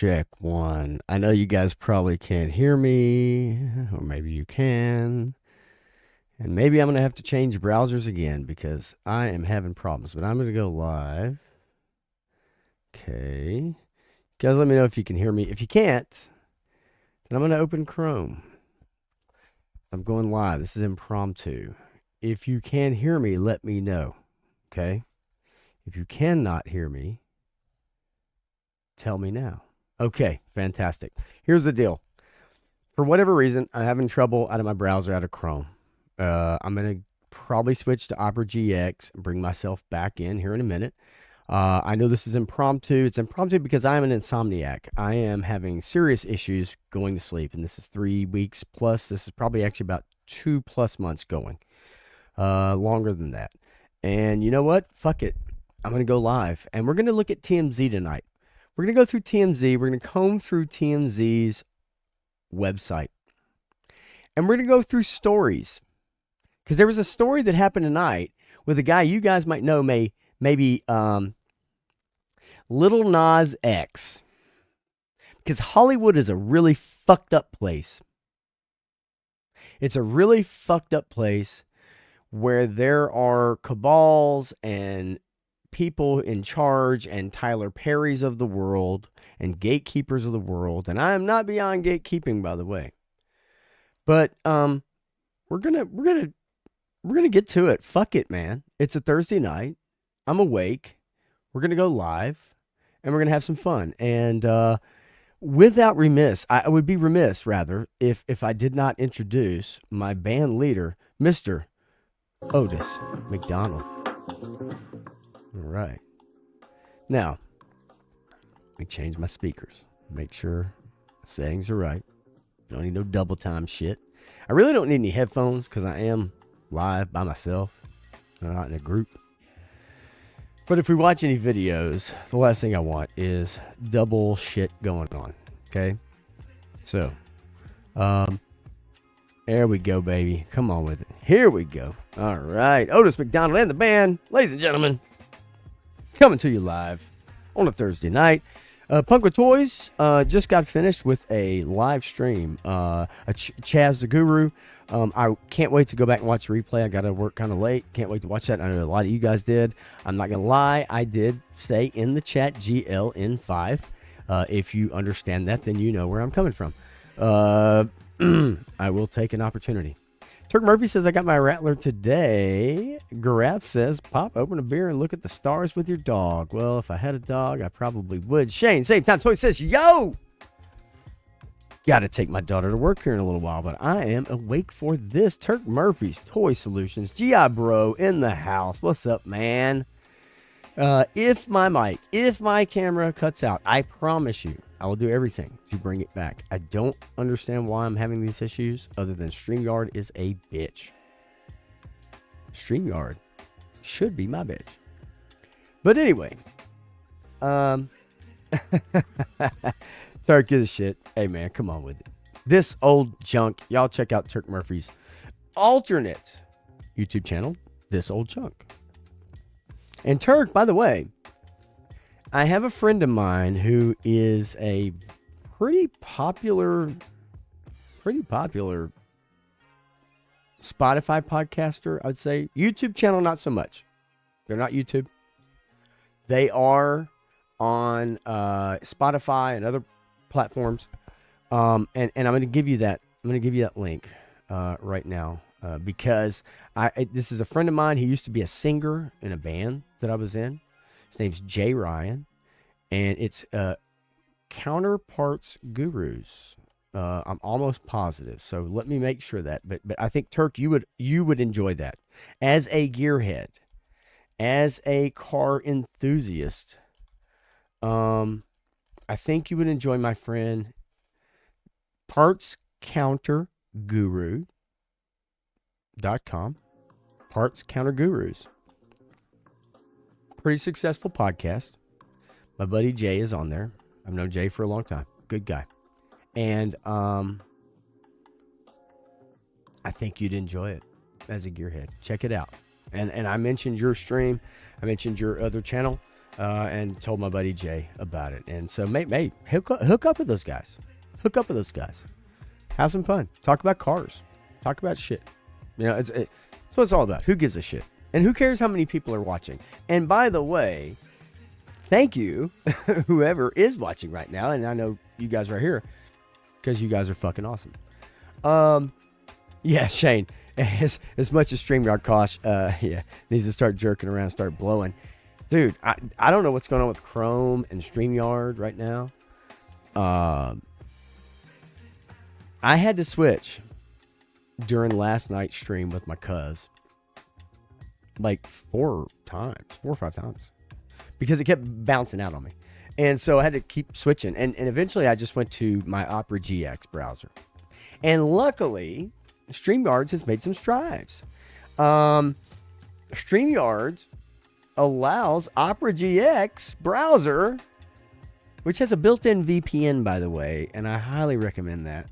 check one. I know you guys probably can't hear me, or maybe you can. And maybe I'm going to have to change browsers again because I am having problems. But I'm going to go live. Okay. Guys, let me know if you can hear me. If you can't, then I'm going to open Chrome. I'm going live. This is impromptu. If you can hear me, let me know. Okay? If you cannot hear me, tell me now. Okay, fantastic. Here's the deal. For whatever reason, I'm having trouble out of my browser, out of Chrome. I'm going to probably switch to Opera GX and bring myself back in here in a minute. I know this is impromptu. It's impromptu because I am an insomniac. I am having serious issues going to sleep, and this is 3 weeks plus. This is probably actually about 2+ months going. Longer than that. And you know what? Fuck it. I'm going to go live, and we're going to look at TMZ tonight. We're going to go through TMZ. We're going to comb through TMZ's website. And we're going to go through stories. Because there was a story that happened tonight with a guy you guys might know, maybe Little Nas X. Because Hollywood is a really fucked up place. It's a really fucked up place where there are cabals and people in charge and Tyler Perry's of the world and gatekeepers of the world. And I am not beyond gatekeeping, by the way. But we're gonna get to it. Fuck it, man. It's a Thursday night. I'm awake. We're gonna go live, and we're gonna have some fun. And I would be remiss rather if I did not introduce my band leader, Mr. Otis McDonald. All right. Now, let me change my speakers. Make sure settings are right. Don't need no double time shit. I really don't need any headphones because I am live by myself. I'm not in a group. But if we watch any videos, the last thing I want is double shit going on. Okay? So, there we go, baby. Come on with it. Here we go. All right. Otis McDonald and the band, ladies and gentlemen, coming to you live on a Thursday night. Punk with Toys just got finished with a live stream. Chaz the Guru. I can't wait to go back and watch the replay. I got to work kind of late. Can't wait to watch that. I know a lot of you guys did. I'm not going to lie. I did say in the chat GLN5. If you understand that, then you know where I'm coming from. I will take an opportunity. Turk Murphy says, I got my Rattler today. Garaf says, Pop, open a beer and look at the stars with your dog. Well, if I had a dog, I probably would. Shane, same time Toy says, yo! Got to take my daughter to work here in a little while, but I am awake for this. Turk Murphy's Toy Solutions. GI Bro in the house. What's up, man? If my camera cuts out, I promise you, I will do everything to bring it back. I don't understand why I'm having these issues other than StreamYard is a bitch. StreamYard should be my bitch. But anyway, Turk is shit. Hey man, come on with it. This old junk. Y'all check out Turk Murphy's alternate YouTube channel, This Old Junk. And Turk, by the way, I have a friend of mine who is a pretty popular Spotify podcaster, I'd say. YouTube channel, not so much. They're not YouTube. They are on Spotify and other platforms. And I'm going to give you that. I'm going to give you that link right now because this is a friend of mine. He used to be a singer in a band that I was in. His name's Jay Ryan, and it's Counterparts Gurus. I'm almost positive, so let me make sure that. But I think Turk, you would enjoy that as a gearhead, as a car enthusiast. I think you would enjoy my friend PartsCounterGuru.com. Parts Counter Gurus. Pretty successful podcast. My buddy Jay is on there. I've known Jay for a long time. Good guy. And I think you'd enjoy it as a gearhead. Check it out. And I mentioned your stream. I mentioned your other channel. and told my buddy Jay about it. And so, mate, hook up with those guys. Hook up with those guys. Have some fun. Talk about cars. Talk about shit. You know, it's what it's all about. Who gives a shit? And who cares how many people are watching? And by the way, thank you, whoever is watching right now. And I know you guys are here because you guys are fucking awesome. Yeah, Shane, as much as StreamYard costs, needs to start jerking around, start blowing. Dude, I don't know what's going on with Chrome and StreamYard right now. I had to switch during last night's stream with my cuz like 4 or 5 times because it kept bouncing out on me. And so I had to keep switching. And eventually I just went to my Opera GX browser. And luckily, StreamYard has made some strides. StreamYard allows Opera GX browser, which has a built-in VPN, by the way, and I highly recommend that.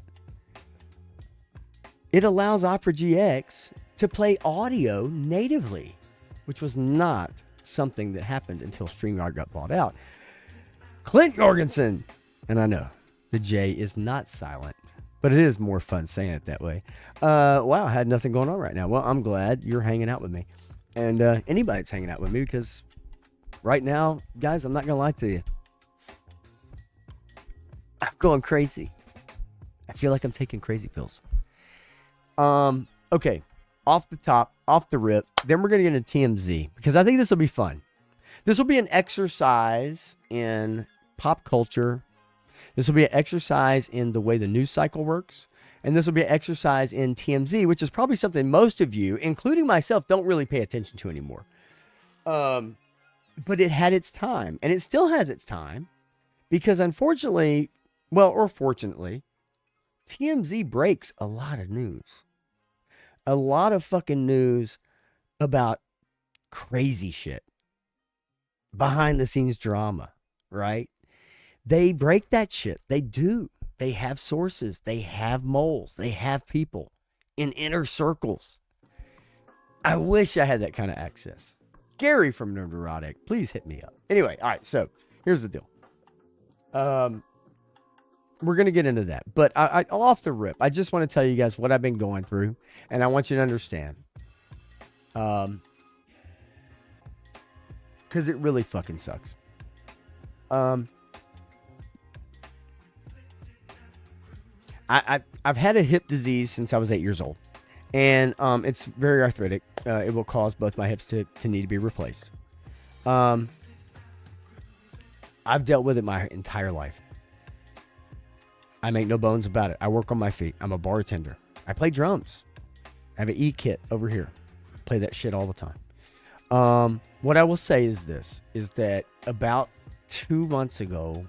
It allows Opera GX to play audio natively, which was not something that happened until StreamYard got bought out. Clint Jorgensen, and I know the J is not silent, but it is more fun saying it that way. Wow, I had nothing going on right now. Well, I'm glad you're hanging out with me. And anybody that's hanging out with me, because right now, guys, I'm not going to lie to you. I'm going crazy. I feel like I'm taking crazy pills. Okay, off the top, off the rip, then we're going to get into TMZ, because I think this will be fun. This will be an exercise in pop culture. This will be an exercise in the way the news cycle works. And this will be an exercise in TMZ, which is probably something most of you, including myself, don't really pay attention to anymore. But it had its time, and it still has its time, because unfortunately, well, or fortunately, TMZ breaks a lot of news. A lot of fucking news about crazy shit. Behind the scenes drama, right? They break that shit. They do. They have sources. They have moles. They have people in inner circles. I wish I had that kind of access. Gary from Nerderotic, please hit me up. Anyway, all right, so here's the deal. We're going to get into that. But I off the rip, I just want to tell you guys what I've been going through. And I want you to understand. Because it really fucking sucks. I've had a hip disease since I was 8 years old. And it's very arthritic. It will cause both my hips to need to be replaced. I've dealt with it my entire life. I make no bones about it. I work on my feet. I'm a bartender. I play drums. I have an E-kit over here. Play that shit all the time. What I will say is this, is that about 2 months ago,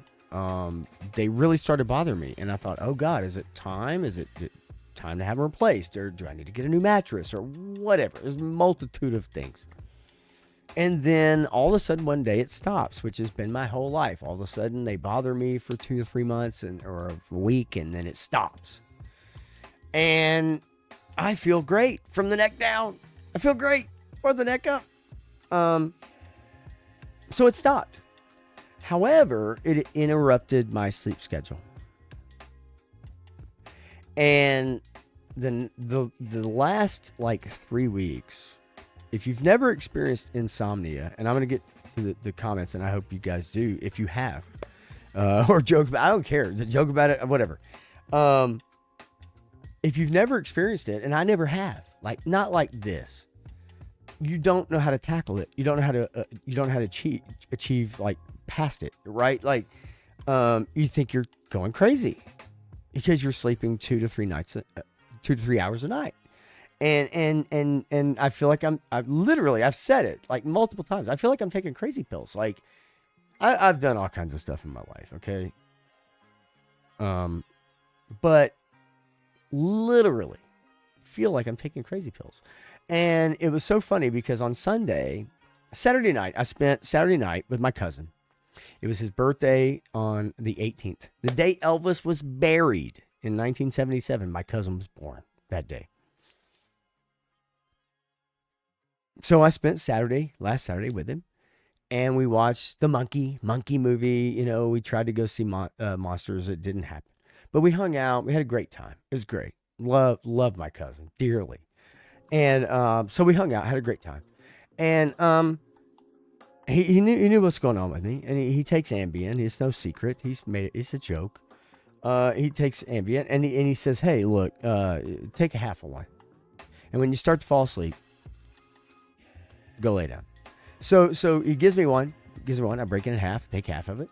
they really started bothering me. And I thought, oh God, is it time? Is it time to have them replaced? Or do I need to get a new mattress or whatever? There's a multitude of things. And then all of a sudden one day it stops, which has been my whole life. All of a sudden they bother me for 2 to 3 months or a week, and then it stops. And I feel great from the neck down. I feel great or the neck up. So it stopped. However, it interrupted my sleep schedule. And then the last like 3 weeks, if you've never experienced insomnia, and I'm going to get to the comments, and I hope you guys do, if you have, or joke about, I don't care, joke about it, whatever. If you've never experienced it, and I never have, like, not like this, you don't know how to tackle it. You don't know how to, achieve like past it, right? Like, you think you're going crazy because you're sleeping 2 to 3 hours a night. And I feel like I've said it like multiple times. I feel like I'm taking crazy pills. Like I've done all kinds of stuff in my life. Okay. But literally feel like I'm taking crazy pills. And it was so funny because on Saturday night, I spent Saturday night with my cousin. It was his birthday on the 18th. The day Elvis was buried in 1977. My cousin was born that day. So I spent last Saturday with him. and we watched the monkey movie. You know, we tried to go see monsters. It didn't happen, but we hung out. We had a great time. It was great. Love my cousin dearly, and so we hung out, had a great time, and he knew what's going on with me, and he takes Ambien. It's no secret. He's made it. It's a joke. He takes Ambien, and he says, "Hey, look, take a half of one, and when you start to fall asleep, go lay down." So he gives me one. I break it in half, take half of it.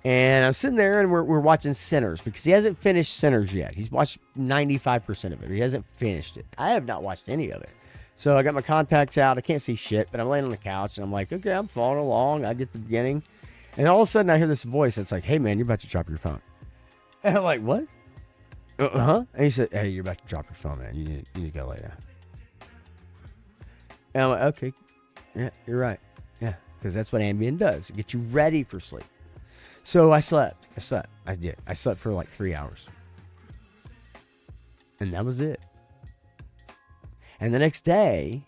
And I'm sitting there and we're watching Sinners because he hasn't finished Sinners yet. He's watched 95% of it. He hasn't finished it. I have not watched any of it. So I got my contacts out. I can't see shit, but I'm laying on the couch and I'm like, okay, I'm following along. I get the beginning. And all of a sudden I hear this voice that's like, hey man, you're about to drop your phone. And I'm like, what? Uh-huh. And he said, hey, you're about to drop your phone, man. You need to go lay down. And I'm like, okay. Yeah, you're right. Yeah, because that's what Ambien does. It gets you ready for sleep. So I slept. I did. I slept for like 3 hours. And that was it. And the next day,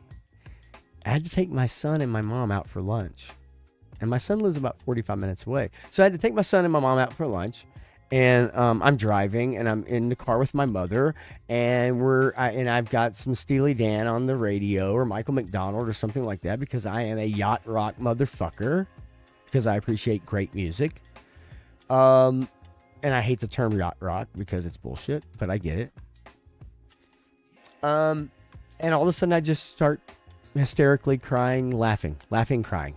I had to take my son and my mom out for lunch. And my son lives about 45 minutes away. So I had to take my son and my mom out for lunch. And I'm driving, and I'm in the car with my mother, and I've got some Steely Dan on the radio, or Michael McDonald, or something like that, because I am a yacht rock motherfucker, because I appreciate great music. And I hate the term yacht rock because it's bullshit, but I get it. And all of a sudden, I just start hysterically crying, laughing, crying.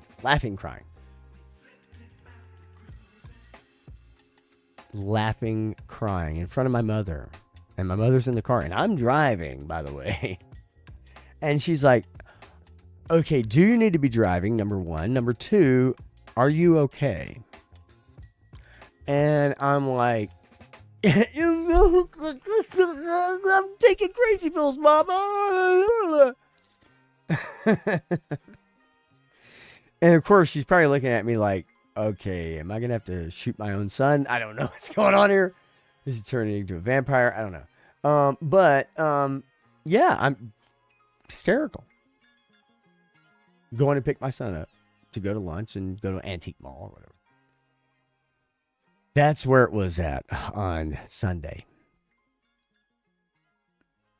Laughing, crying in front of my mother. And my mother's in the car. And I'm driving, by the way. And she's like, okay, do you need to be driving? Number one. Number two, are you okay? And I'm like, I'm taking crazy pills, Mama. And of course, she's probably looking at me like, okay, am I going to have to shoot my own son? I don't know what's going on here. Is he turning into a vampire? I don't know. But yeah, I'm hysterical. Going to pick my son up to go to lunch and go to an antique mall or whatever. That's where it was at on Sunday.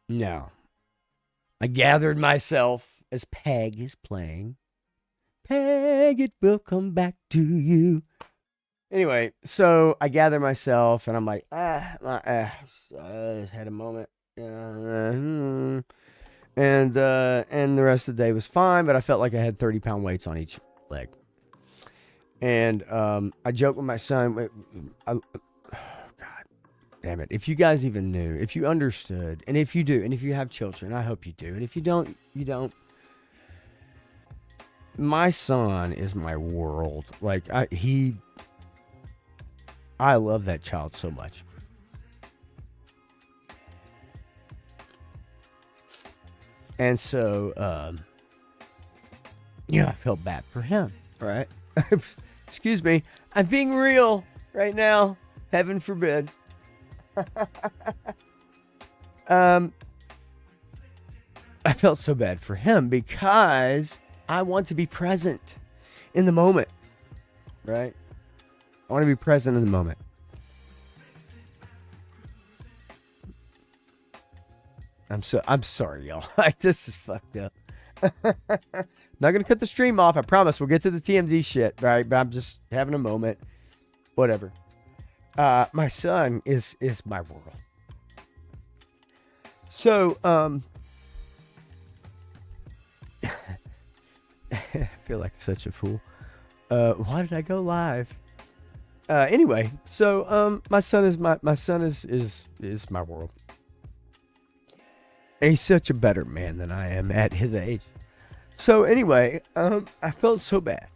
Now, I gathered myself as Peg is playing. Peg, it will come back to you. Anyway, so I gather myself and I'm like, I just had a moment. And the rest of the day was fine, but I felt like I had 30-pound weights on each leg. And I joked with my son. God damn it. If you guys even knew, if you understood, and if you do, and if you have children, I hope you do. And if you don't, you don't. My son is my world. Like, I love that child so much. And so, I felt bad for him, right? Excuse me. I'm being real right now. Heaven forbid. I felt so bad for him because I want to be present in the moment, right? I want to be present in the moment. I'm sorry, y'all. This is fucked up. Not gonna cut the stream off. I promise. We'll get to the TMZ shit, right? But I'm just having a moment. Whatever. My son is my world. So, I feel like such a fool. Why did I go live? Anyway, so my son is my world. And he's such a better man than I am at his age. So anyway, I felt so bad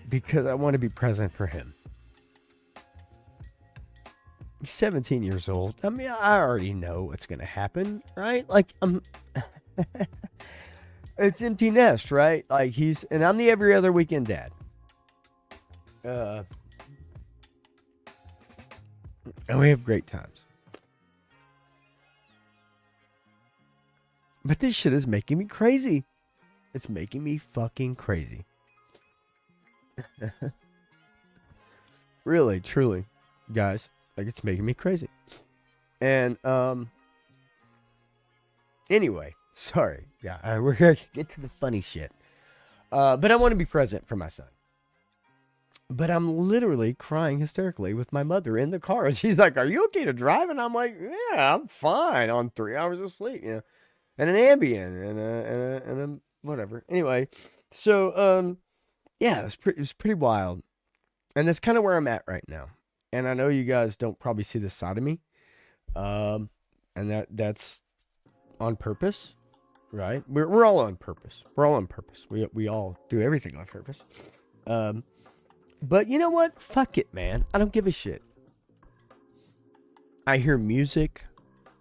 because I want to be present for him. He's 17 years old. I mean, I already know what's going to happen, right? Like, it's empty nest, right? Like, and I'm the every other weekend dad. And we have great times. But this shit is making me crazy. It's making me fucking crazy. Really, truly, guys, like it's making me crazy. And anyway, sorry. Yeah, we're gonna get to the funny shit. But I want to be present for my son. But I'm literally crying hysterically with my mother in the car. And she's like, "Are you okay to drive?" And I'm like, "Yeah, I'm fine on 3 hours of sleep, and an Ambien and a whatever." Anyway, so yeah, it was pretty wild, and that's kind of where I'm at right now. And I know you guys don't probably see this side of me, um, and that's on purpose, right? We're all on purpose. We're all on purpose. We all do everything on purpose. But you know what? Fuck it, man. I don't give a shit. I hear music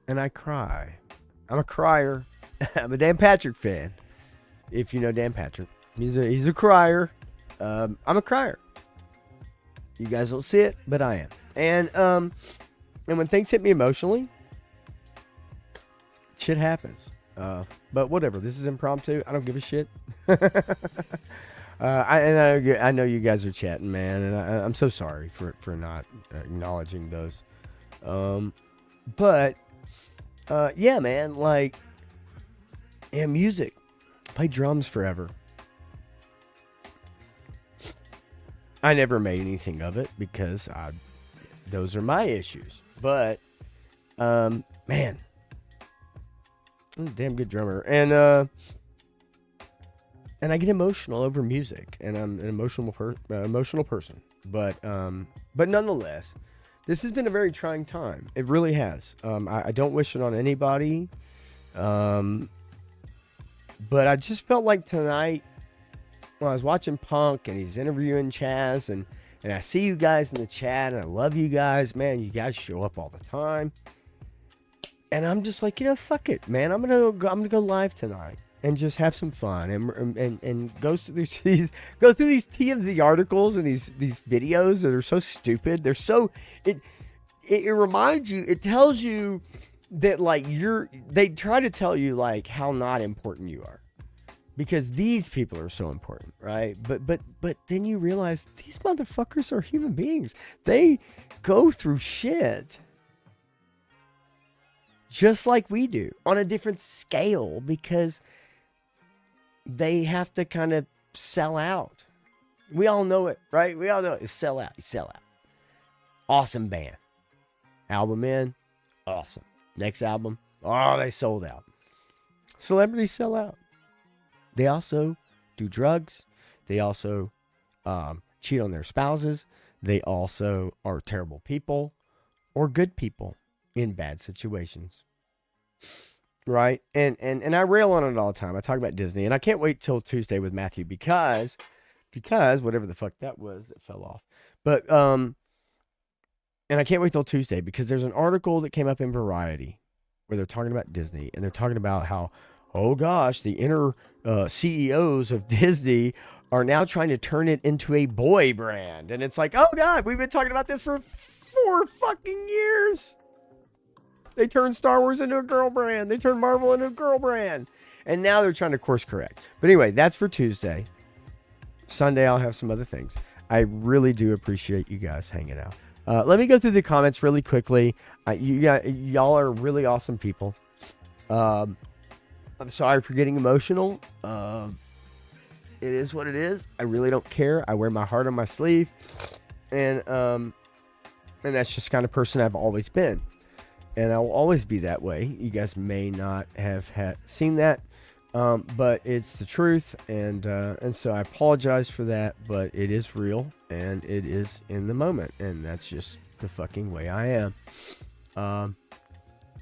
and I cry. I'm a crier. I'm a Dan Patrick fan. If you know Dan Patrick, he's a crier. I'm a crier. You guys don't see it, but I am. And when things hit me emotionally, shit happens. But whatever. This is impromptu. I don't give a shit. I know you guys are chatting, man, and I'm so sorry for not acknowledging those. But yeah, man, like, yeah, music. Play drums forever. I never made anything of it because those are my issues. But man, I'm a damn good drummer, and I get emotional over music, and I'm an emotional person. But nonetheless, this has been a very trying time. It really has. I don't wish it on anybody. But I just felt like tonight, when I was watching Punk and he's interviewing Chaz, and I see you guys in the chat, and I love you guys, man. You guys show up all the time, and I'm just like, fuck it, man. I'm gonna go live tonight and just have some fun, and go through these TMZ articles and these videos that are so stupid. They're so it reminds you, it tells you that, like, they try to tell you, like, how not important you are because these people are so important, right? But then you realize these motherfuckers are human beings. They go through shit just like we do on a different scale because they have to kind of sell out. We all know it, right? We all know it. Sell out. You sell out. Awesome band. Album in. Awesome. Next album. Oh, they sold out. Celebrities sell out. They also do drugs. They also cheat on their spouses. They also are terrible people or good people in bad situations. Right? And I rail on it all the time. I talk about Disney, and I can't wait till Tuesday with Matthew because whatever the fuck that was that fell off. But and I can't wait till Tuesday because there's an article that came up in Variety where they're talking about Disney, and they're talking about how, oh gosh, the inner CEOs of Disney are now trying to turn it into a boy brand. And it's like, oh God, we've been talking about this for 4 fucking years. They turned Star Wars into a girl brand. They turned Marvel into a girl brand. And now they're trying to course correct. But anyway, that's for Tuesday. Sunday, I'll have some other things. I really do appreciate you guys hanging out. Let me go through the comments really quickly. Y'all are really awesome people. I'm sorry for getting emotional. It is what it is. I really don't care. I wear my heart on my sleeve. And that's just the kind of person I've always been. And I will always be that way. You guys may not have seen that, but it's the truth, and so I apologize for that, but it is real, and it is in the moment, and that's just the fucking way I am.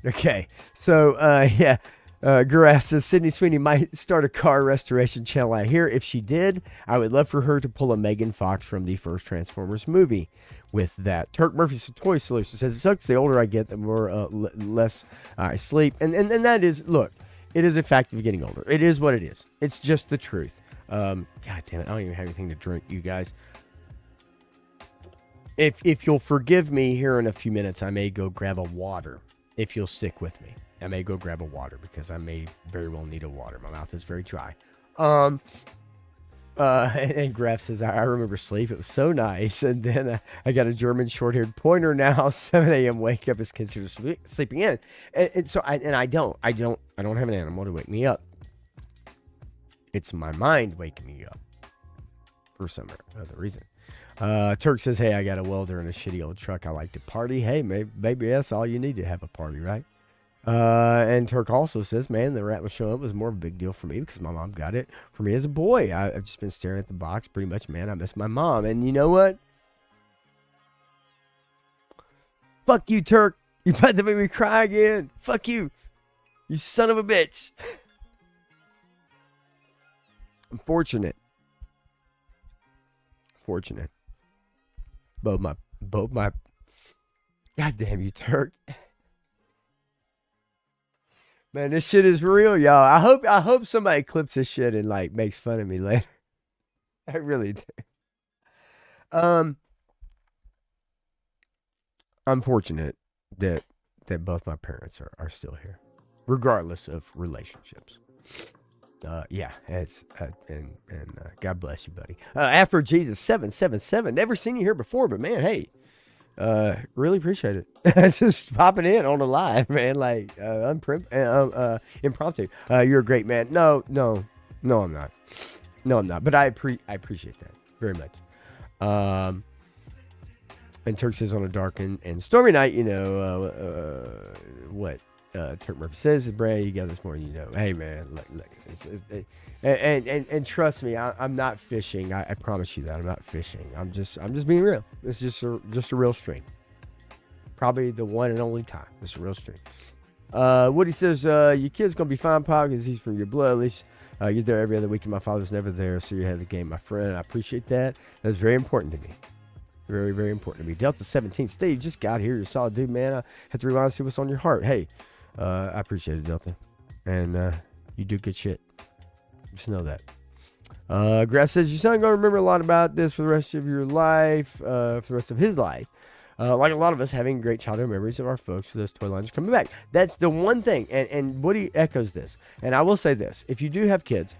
Okay, so yeah, Gurass says Sydney Sweeney might start a car restoration channel out here. If she did, I would love for her to pull a Megan Fox from the first Transformers movie. With that, Turk Murphy's Toy Solution says it sucks. The older I get, the more less I sleep, and that is, look, it is a fact of getting older. It is what it is. It's just the truth. God damn it, I don't even have anything to drink, you guys. If you'll forgive me here in a few minutes, I may go grab a water. If you'll stick with me, I may go grab a water because I may very well need a water. My mouth is very dry. And Graf says, I remember sleep. It was so nice. And then I got a German short-haired pointer now. 7 a.m. wake up is considered sleeping in. And so I don't have an animal to wake me up. It's my mind waking me up for some other reason. Turk says, hey, I got a welder and a shitty old truck. I like to party. Hey, maybe that's all you need to have a party, right? And Turk also says, man, the Rattler showing up was more of a big deal for me because my mom got it for me as a boy. I've just been staring at the box pretty much, man. I miss my mom. And you know what? Fuck you, Turk. You're about to make me cry again. Fuck you. You son of a bitch. I'm fortunate. Both my. God damn you, Turk. Man, this shit is real, y'all. I hope somebody clips this shit and like makes fun of me later. I really do. I'm fortunate that both my parents are still here, regardless of relationships. Yeah, it's and God bless you, buddy. Afro Jesus 777. Never seen you here before, but man, hey. Really appreciate it. It's just popping in on the live, man. Like impromptu. You're a great man. No, I'm not. No, I'm not. But I appreciate that very much. And Turk says on a dark and stormy night, you know what Turk Murphy says is, Brad, you got this morning, you know. Hey man, look, and trust me, I'm not fishing. I promise you that I'm not fishing. I'm just being real. It's just a real stream. Probably the one and only time. It's a real stream. Woody says, your kid's gonna be fine, Pop, because he's from your blood. At least you're there every other week, and my father's never there, so you're ahead of the game, my friend. I appreciate that. That's very important to me. Very, very important to me. Delta 17, Steve, you just got here. You're a solid dude, man. I have to rewind and see what's on your heart. Hey, I appreciate it, Delta. And you do good shit. Just know that. Graf says, your son going to remember a lot about this for the rest of your life, for the rest of his life. Like a lot of us having great childhood memories of our folks, those toy lines coming back. That's the one thing. And Woody echoes this. And I will say this. If you do have kids,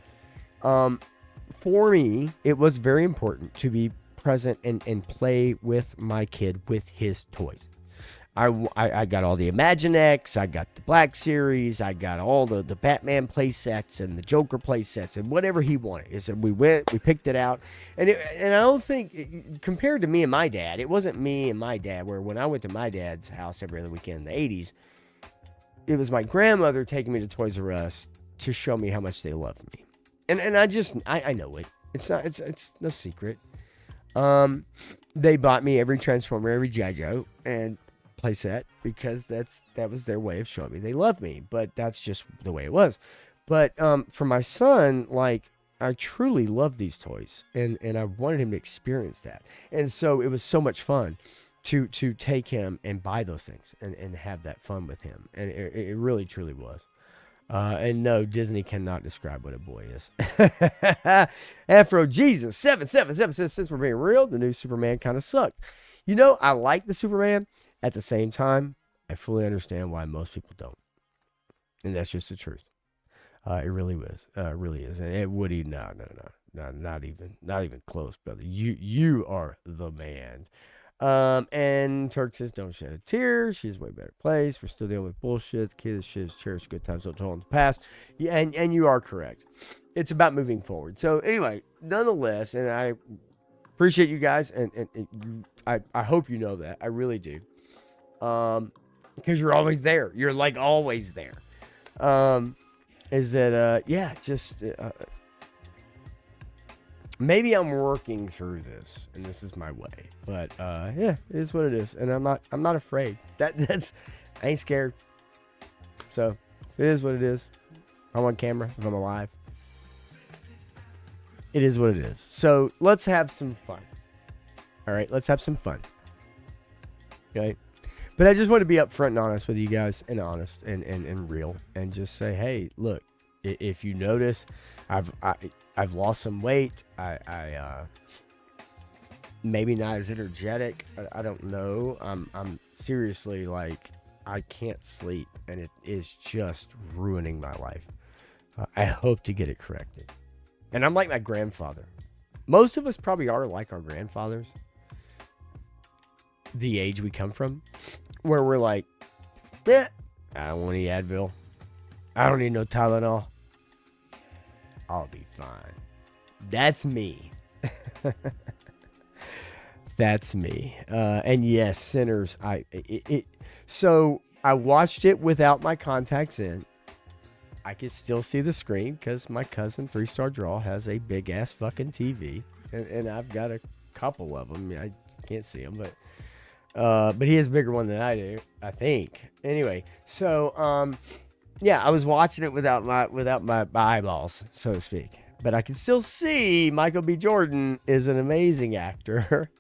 for me, it was very important to be present and play with my kid with his toys. I got all the Imaginex, I got the Black Series, I got all the Batman play sets and the Joker play sets and whatever he wanted. So we picked it out, and I don't think, compared to me and my dad, it wasn't me and my dad, where when I went to my dad's house every other weekend in the 80s, it was my grandmother taking me to Toys R Us to show me how much they loved me. And I know it. It's no secret. They bought me every Transformer, every G.I. Joe, and playset, because that was their way of showing me they love me. But that's just the way it was. But for my son, like, I truly love these toys, and I wanted him to experience that. And so it was so much fun to take him and buy those things and have that fun with him. And it really truly was. And no, Disney cannot describe what a boy is. Afro Jesus 777 says, since we're being real, the new Superman kind of sucked. You know, I like the Superman. At the same time, I fully understand why most people don't. And that's just the truth. It really was. Really is. And Woody, no, not even close, brother. You are the man. And Turk says, don't shed a tear. She's a way better place. We're still dealing with bullshit. The kid shit is cherished good times, don't tell in the past. Yeah, and you are correct. It's about moving forward. So anyway, nonetheless, and I appreciate you guys, and I hope you know that. I really do. Because you're always there. You're like always there. Is that, yeah, just, maybe I'm working through this, and this is my way. But yeah, it is what it is, and I'm not afraid. That's I ain't scared. So it is what it is. If I'm on camera, if I'm alive, it is what it is. So let's have some fun. All right, let's have some fun. Okay, but I just want to be upfront and honest with you guys, and honest and real, and just say, hey, look, if you notice, I've lost some weight. I maybe not as energetic. I don't know. I'm seriously, like, I can't sleep, and it is just ruining my life. I hope to get it corrected. And I'm like my grandfather. Most of us probably are like our grandfathers. The age we come from, where we're like, I don't want any Advil. I don't need no Tylenol. I'll be fine. That's me. That's me. And yes, Sinners. So I watched it without my contacts in. I can still see the screen because my cousin, 3-Star Draw, has a big ass fucking TV, and I've got a couple of them. I can't see them, but he has a bigger one than I do, I think. Anyway, so yeah, I was watching it without my eyeballs, so to speak. But I can still see Michael B. Jordan is an amazing actor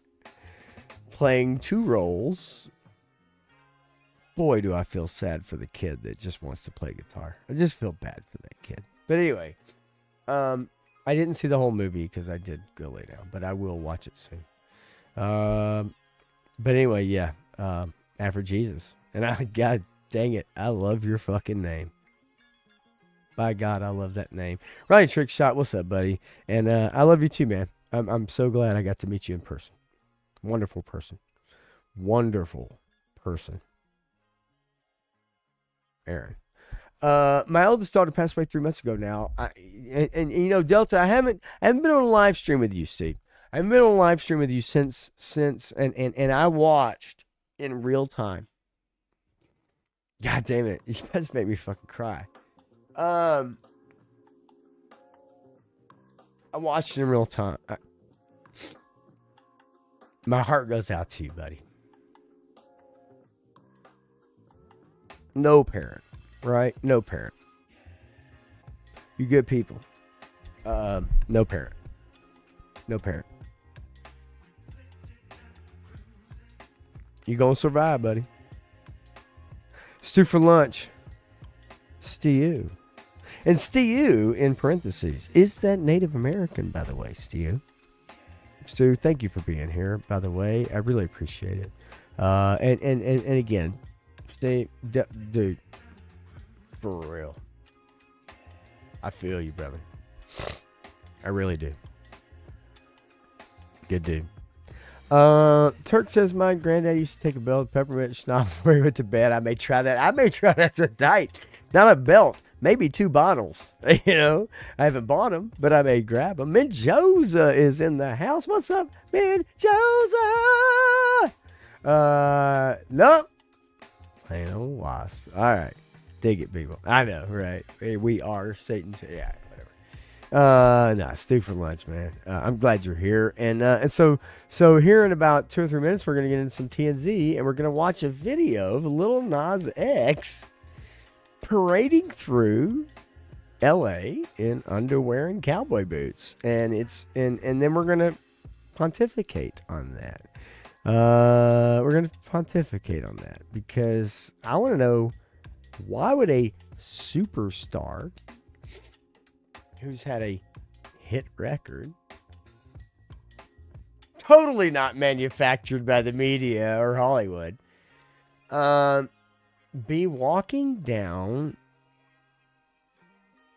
playing 2 roles. Boy, do I feel sad for the kid that just wants to play guitar. I just feel bad for that kid. But anyway, I didn't see the whole movie because I did go lay down, but I will watch it soon. But anyway, yeah, After Jesus. And God dang it, I love your fucking name. By God, I love that name. Ronnie Trickshot, what's up, buddy? And I love you too, man. I'm so glad I got to meet you in person. Wonderful person. Wonderful person. Aaron. My eldest daughter passed away 3 months ago now. And you know, Delta, I haven't been on a live stream with you, Steve. I haven't been on a live stream with you since and I watched in real time. God damn it. You just make me fucking cry. I watched it in real time. My heart goes out to you, buddy. No parent, right? No parent. You good people. No parent. No parent. You gonna survive, buddy. Stew for lunch. Stew. And Stew, in parentheses, is that Native American, by the way, Stew. Stu, thank you for being here, by the way. I really appreciate it. And again, Steve, dude, for real. I feel you, brother. I really do. Good dude. Turk says my granddad used to take a belt of peppermint schnapps before he went to bed. I may try that tonight. Not a belt, maybe 2 bottles. You know, I haven't bought them, but I may grab them. Menjoza is in the house. What's up, Menjoza? Nope. Plain old wasp. All right, dig it, people. I know, right? We are Satan. Yeah, whatever. Nah, stew for lunch, man. I'm glad you're here. And so here in about 2 or 3 minutes, we're gonna get into some TNZ, and we're gonna watch a video of Lil Nas X parading through LA in underwear and cowboy boots, and then we're gonna pontificate on that. We're gonna pontificate on that because I want to know, why would a superstar who's had a hit record, totally not manufactured by the media or Hollywood, be walking down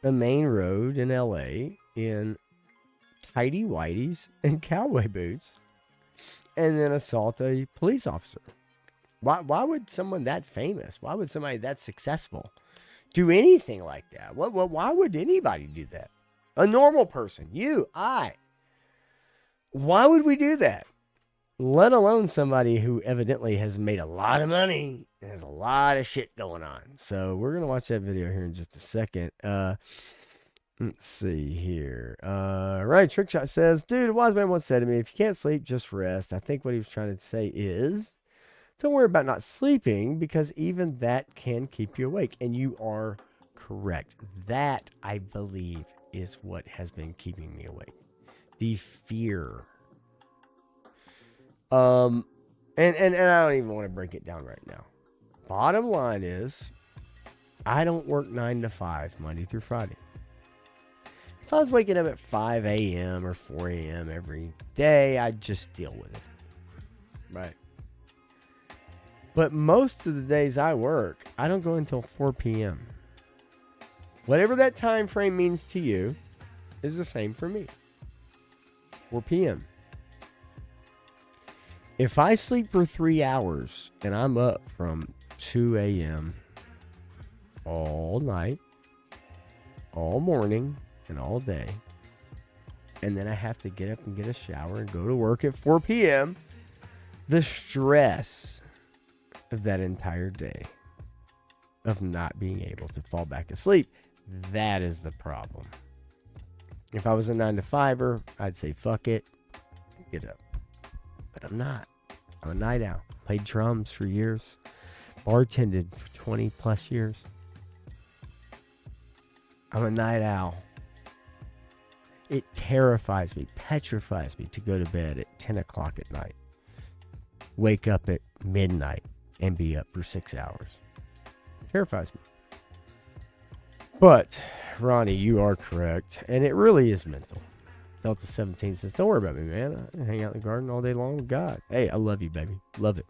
the main road in LA in tighty whities and cowboy boots and then assault a police officer? Why would someone that famous, why would somebody that successful do anything like that? Why would anybody do that? A normal person, you, I. Why would we do that? Let alone somebody who evidently has made a lot of money and has a lot of shit going on. So we're going to watch that video here in just a second. Let's see here. Right, Trickshot says, dude, a wise man once said to me, if you can't sleep, just rest. I think what he was trying to say is, don't worry about not sleeping, because even that can keep you awake. And you are correct. That, I believe, is what has been keeping me awake. The fear. And I don't even want to break it down right now. Bottom line is, I don't work 9 to 5 Monday through Friday. If I was waking up at 5 a.m. or 4 a.m. every day, I'd just deal with it. Right. But most of the days I work, I don't go until 4 p.m. Whatever that time frame means to you is the same for me. 4 p.m. If I sleep for 3 hours and I'm up from 2 a.m. all night, all morning, and all day, and then I have to get up and get a shower and go to work at 4 p.m., the stress of that entire day of not being able to fall back asleep, that is the problem. If I was a 9-to-5er, I'd say fuck it, get up. But I'm not. I'm a night owl. Played drums for years. Bartended for 20 plus years. I'm a night owl. It terrifies me, petrifies me to go to bed at 10 o'clock at night. Wake up at midnight and be up for 6 hours. It terrifies me. But, Ronnie, you are correct. And it really is mental. Delta 17 says, don't worry about me, man. I hang out in the garden all day long with God. Hey, I love you, baby. Love it.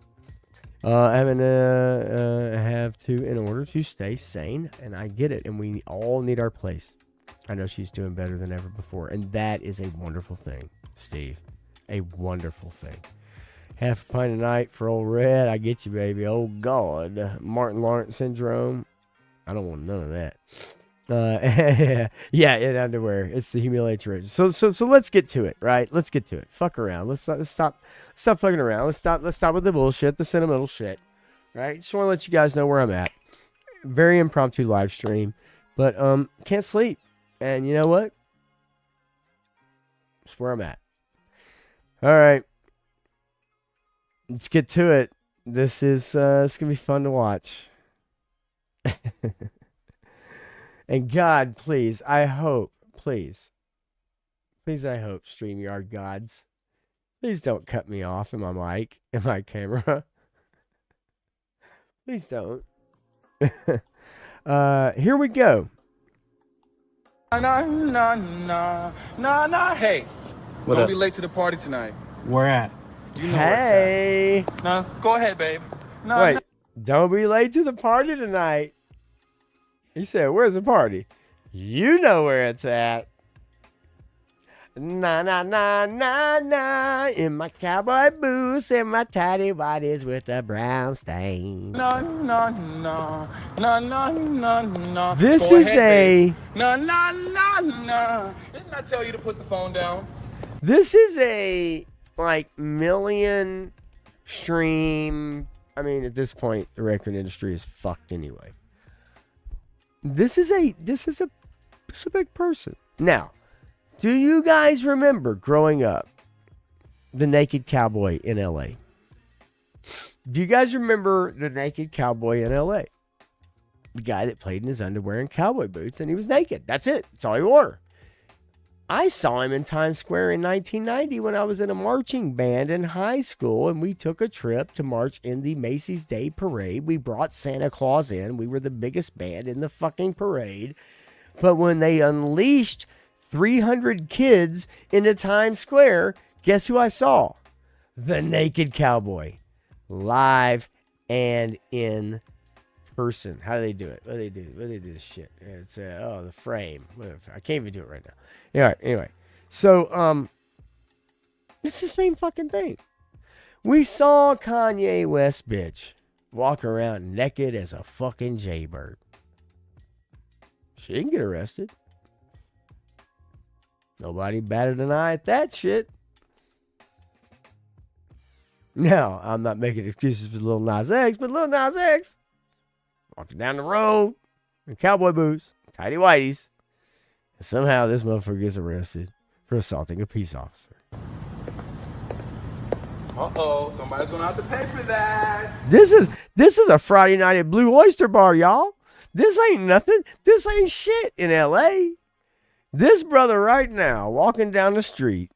I'm going to have to, in order to stay sane, and I get it, and we all need our place. I know she's doing better than ever before, and that is a wonderful thing, Steve. A wonderful thing. Half a pint a night for old Red. I get you, baby. Oh, God. Martin Lawrence syndrome. I don't want none of that. Yeah, in underwear. It's the humiliation. So let's get to it, right? Let's get to it. Fuck around. Let's stop fucking around. Let's stop with the bullshit, the sentimental shit, right? Just want to let you guys know where I'm at. Very impromptu live stream, but can't sleep, and you know what? That's where I'm at. All right, let's get to it. This is it's gonna be fun to watch. And God, please, I hope, please, I hope, StreamYard gods, please don't cut me off in my mic, in my camera. Please don't. Here we go. Nah. Hey, What don't up? be late to the party tonight. Where at? You know Hey. what's at. No, go ahead, babe. No, Wait, don't be late to the party tonight. He said, where's the party? You know where it's at. Na na na na na, in my cowboy boots and my tidy whities with a brown stain. No. This Go is ahead, a babe. No. Didn't I tell you to put the phone down? This is a like million stream. I mean, at this point, the record industry is fucked anyway. This is a big person. Now, do you guys remember growing up the Naked Cowboy in LA? Do you guys remember the Naked Cowboy in LA? The guy that played in his underwear and cowboy boots and he was naked. That's it. That's all he wore. I saw him in Times Square in 1990 when I was in a marching band in high school, and we took a trip to march in the Macy's Day Parade. We brought Santa Claus in. We were the biggest band in the fucking parade. But when they unleashed 300 kids into Times Square, guess who I saw? The Naked Cowboy. Live and in person. How do they do it? What do they do? This shit? It's the frame. I can't even do it right now. Anyway. So it's the same fucking thing. We saw Kanye West bitch walk around naked as a fucking jaybird. She didn't get arrested. Nobody batted an eye at that shit. Now, I'm not making excuses for Lil Nas X, but Lil Nas X walking down the road in cowboy boots, tidy whities, and somehow this motherfucker gets arrested for assaulting a peace officer. Uh-oh, somebody's gonna have to pay for that. This is a Friday night at Blue Oyster Bar, y'all. This ain't nothing. This ain't shit in LA. This brother right now walking down the street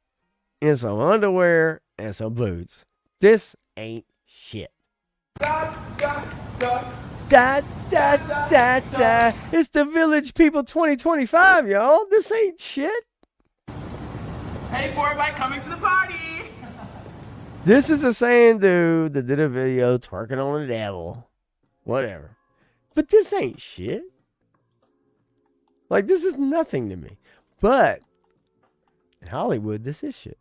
in some underwear and some boots. This ain't shit. Da, da, da. It's the Village People 2025, y'all. This ain't shit. Hey, for everybody coming to the party. This is the same dude that did a video twerking on the devil. Whatever. But this ain't shit. Like, this is nothing to me. But In Hollywood, this is shit.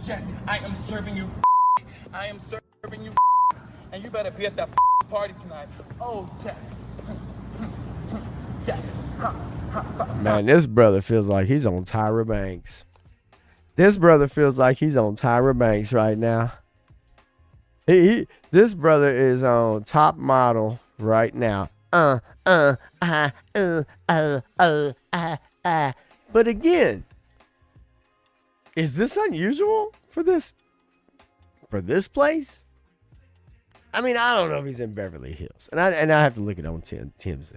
Yes, I am serving you. I am serving you. And you better be at that party tonight. Oh, yes. Yes. Man, this brother feels like he's on Tyra Banks. This brother feels like he's on Tyra Banks right now. This brother is on Top Model right now. But again, is this unusual for this place? I mean, I don't know if he's in Beverly Hills, and I have to look it on TMZ.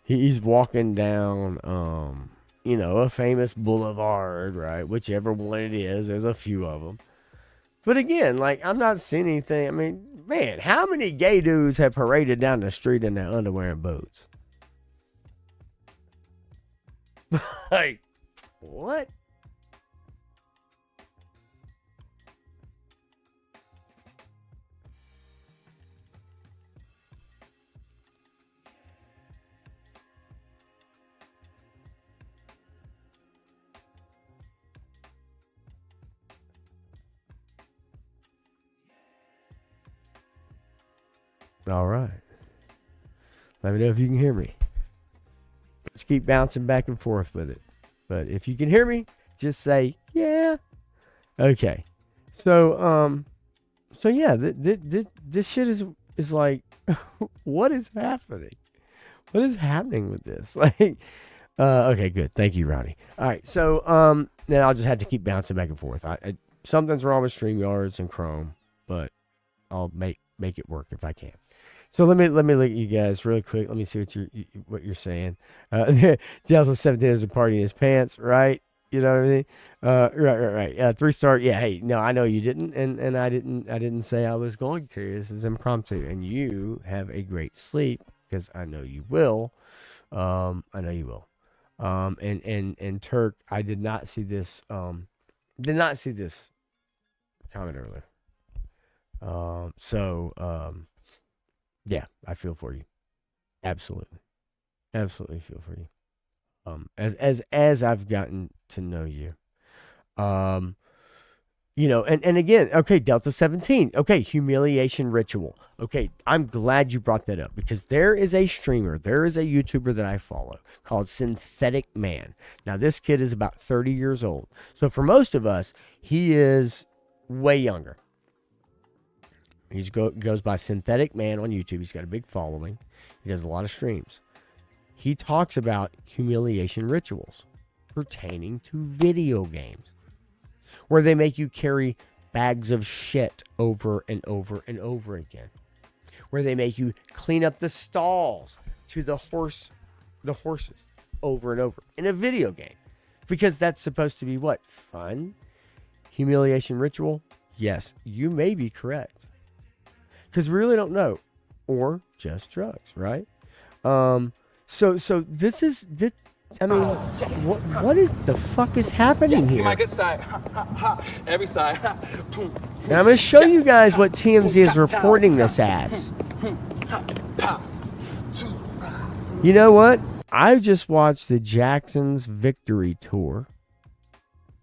He's walking down, a famous boulevard, right? Whichever one it is, there's a few of them. But again, like, I'm not seeing anything. I mean, man, how many gay dudes have paraded down the street in their underwear and boots? Like, what? All right. Let me know if you can hear me. Just keep bouncing back and forth with it. But if you can hear me, just say, yeah. Okay. So yeah, this shit is like, what is happening? What is happening with this? Like, okay, good. Thank you, Ronnie. All right. So, then I'll just have to keep bouncing back and forth. Something's wrong with StreamYards and Chrome, but I'll make it work if I can. So let me look at you guys really quick. Let me see what you're saying. Delta 17 is a party in his pants, right? You know what I mean? Right. 3-star. Yeah. Hey, no, I know you didn't, and I didn't say I was going to. This is impromptu, and you have a great sleep because I know you will. I know you will. And Turk, I did not see this. Did not see this comment earlier. Yeah, I feel for you. Absolutely feel for you. As I've gotten to know you, and again, okay, Delta 17, okay, humiliation ritual. Okay, I'm glad you brought that up because there is a YouTuber that I follow called Synthetic Man. Now, this kid is about 30 years old. So for most of us, he is way younger. He goes by Synthetic Man on YouTube. He's got a big following. He does a lot of streams. He talks about humiliation rituals pertaining to video games, where they make you carry bags of shit over and over and over again, where they make you clean up the stalls to the horses over and over in a video game, because that's supposed to be what? Fun? Humiliation ritual? Yes, you may be correct. Because we really don't know, or just drugs, right? So this is this. I mean, what is the fuck is happening here? My good side, every side. Now I'm going to show you guys what TMZ is reporting this as. You know what? I just watched the Jacksons Victory Tour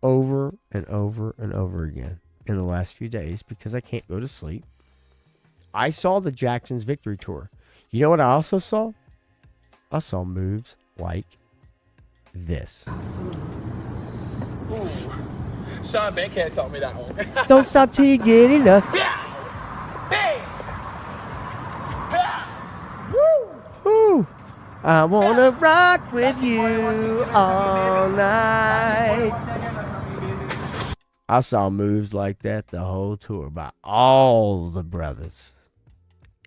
over and over and over again in the last few days because I can't go to sleep. I saw the Jacksons Victory Tour. You know what I also saw? I saw moves like this. Ooh. Sean Bankhead taught me that one. Don't stop till you get enough. Woo! I wanna rock with you all night. I saw moves like that the whole tour by all the brothers.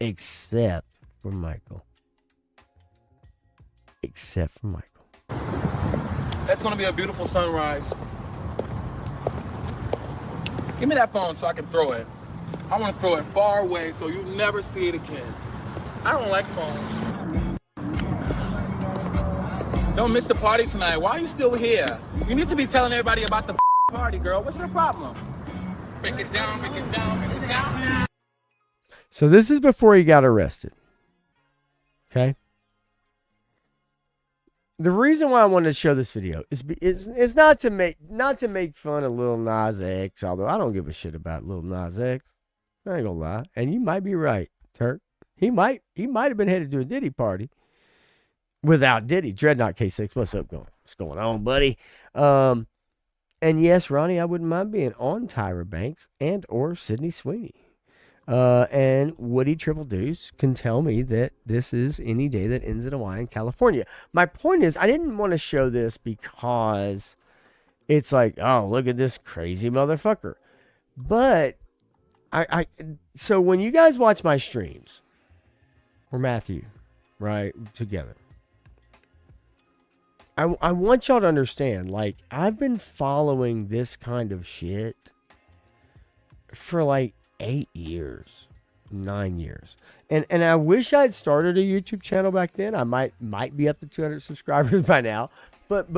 Except for Michael. That's gonna be a beautiful sunrise. Give me that phone so I can throw it. I want to throw it far away so you never see it again. I don't like phones. Don't miss the party tonight. Why are you still here? You need to be telling everybody about the party, girl. What's your problem? Break it down, break it down, break it down. So this is before he got arrested. Okay? the reason why I wanted to show this video is not to make fun of Lil Nas X, although I don't give a shit about Lil Nas X. I ain't gonna lie, and you might be right, Turk. He might have been headed to a Diddy party without Diddy. Dreadnought K6, what's going on, buddy? And yes, Ronnie, I wouldn't mind being on Tyra Banks and or Sydney Sweeney. And Woody Triple Deuce can tell me that this is Any Day That Ends in a Y in California. My point is, I didn't want to show this because it's like, oh, look at this crazy motherfucker. But so when you guys watch my streams, or Matthew, right, together, I want y'all to understand, like, I've been following this kind of shit for like 8 years, 9 years. And I wish I'd started a YouTube channel back then. I might be up to 200 subscribers by now. But